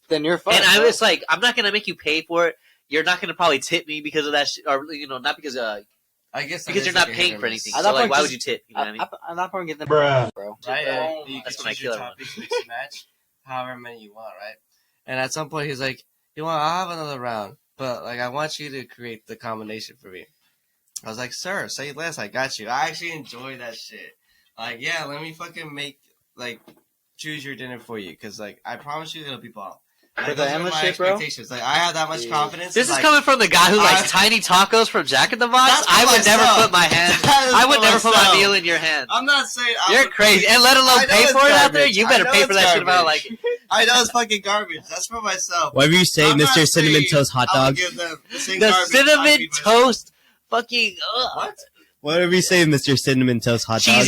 then you're fucked. And I bro. was like, I'm not gonna make you pay for it. You're not gonna probably tip me because of that shit, or not because I guess that you're is not like a paying hit or for miss. anything. At So that like, point, why just- would you tip? You know what I mean? I'm not going to get them, Bruh. bro. Right? Bro. You That's can when I choose kill your everyone. topics, mix and match, however many you want, right? And at some point, he's like, "You want? I'll have another round, but like, I want you to create the combination for me." I was like, "Sir, say less. I got you." I actually enjoy that shit. Like, yeah, let me fucking make like choose your dinner for you, because like I promise you it'll be bomb. For Like, the those are endless my shit, bro? expectations. Like, I have that much Dude. confidence. This is like, coming from the guy who likes I- tiny tacos from Jack in the Box. That's for I would never myself. put my hand. That is I would for never put my myself. meal in your hand. I'm not saying You're crazy, and let I alone know pay it's for it out there. garbage. You I better know pay for it's that shit if I don't garbage. like it. I know it's fucking garbage. That's for myself. Whatever you say, I'm not Mr. Cinnamon saying Toast Hot I would Dog. give them the same The garbage I cinnamon feed myself. toast, fucking What? Whatever you say, Mr. Cinnamon Toast Hot Dog.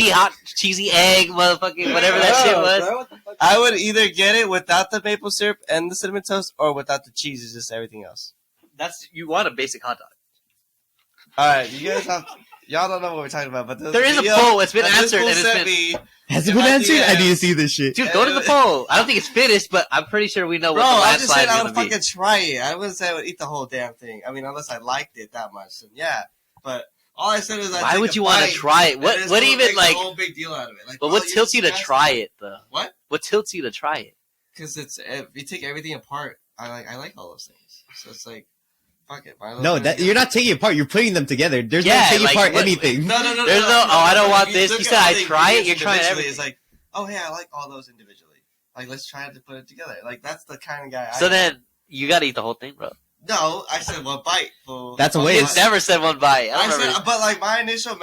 cheesy egg, motherfucking whatever that shit was. Bro, what the fuck? I would either get it without the maple syrup and the cinnamon toast, or without the cheese, it's just everything else. You want a basic hot dog. Alright, you guys have... Y'all don't know what we're talking about, but There is a poll. It's been answered, and it's been. me. Has it been At the answered? I end. need to see this shit. Dude, go to the poll. I don't think it's finished, but I'm pretty sure we know Bro, what the I just landslide said is I going would to be. fucking try it. I wouldn't say I would eat the whole damn thing. I mean, unless I liked it that much, then yeah. But all I said is Why would you want to try it? What even like? a whole big deal out of it? Like, But bro, what you tilts you to disgusting. try it though? What? What tilts you to try it? Because it's if you take everything apart. I like all those things. So it's like, fuck it. No, you're not taking it apart. You're putting them together. There's Yeah, no taking like, apart what- anything. No. There's no, oh, I don't want If this. look You at said all I the try it. ingredients You're trying individually, everything. It's like, oh hey, I like all those individually. Like, let's try to put it together. Like, that's the kind of guy I So am. then you got to eat the whole thing, bro. No, I said one bite. Fool. That's a One waste. bite. Never said one bite. I I don't remember. said, but like my initial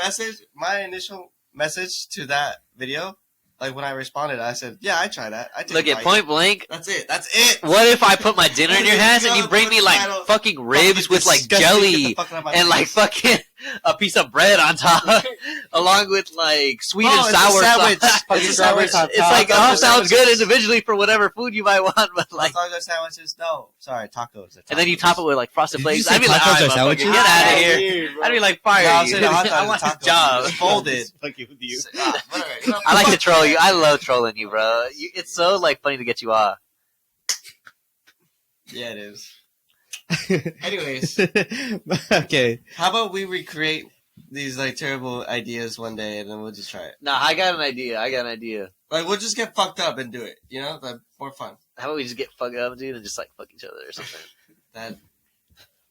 message to that video, like when I responded, I said, yeah, I try that. I take Look a at bite. point blank. That's it. That's it. What if I put my dinner in your hands and you bring me like fucking ribs with like jelly and like fucking a piece of bread on top, along with like sweet Oh, and it's a sour sandwich. sauce. It's a sandwich on It's top. like It's all a sounds good sandwich. individually for whatever food you might want, but like, As long as sandwiches, no. Sorry, tacos. and then you top it with like frosted Did flakes. you say I'd be like, tacos all are right, motherfucker, sandwiches? get out of here. I'd be like, fire No, I'm you. saying the hot dog I is want this tacos. job. It's folded. Fucking with you. Whatever. I like to troll you. I love trolling you, bro. It's so like funny to get you off. Yeah, it is. Anyways, Okay. how about we recreate these like terrible ideas one day, and then we'll just try it. Nah, I got an idea. Like we'll just get fucked up and do it. You know, like more fun. How about we just get fucked up, dude, and just like fuck each other or something? That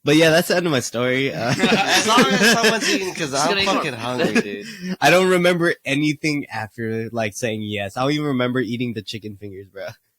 But yeah, that's the end of my story. as long as someone's eating, because Just I'm gonna ignore fucking me. hungry, dude. I don't remember anything after like saying yes. I don't even remember eating the chicken fingers, bro.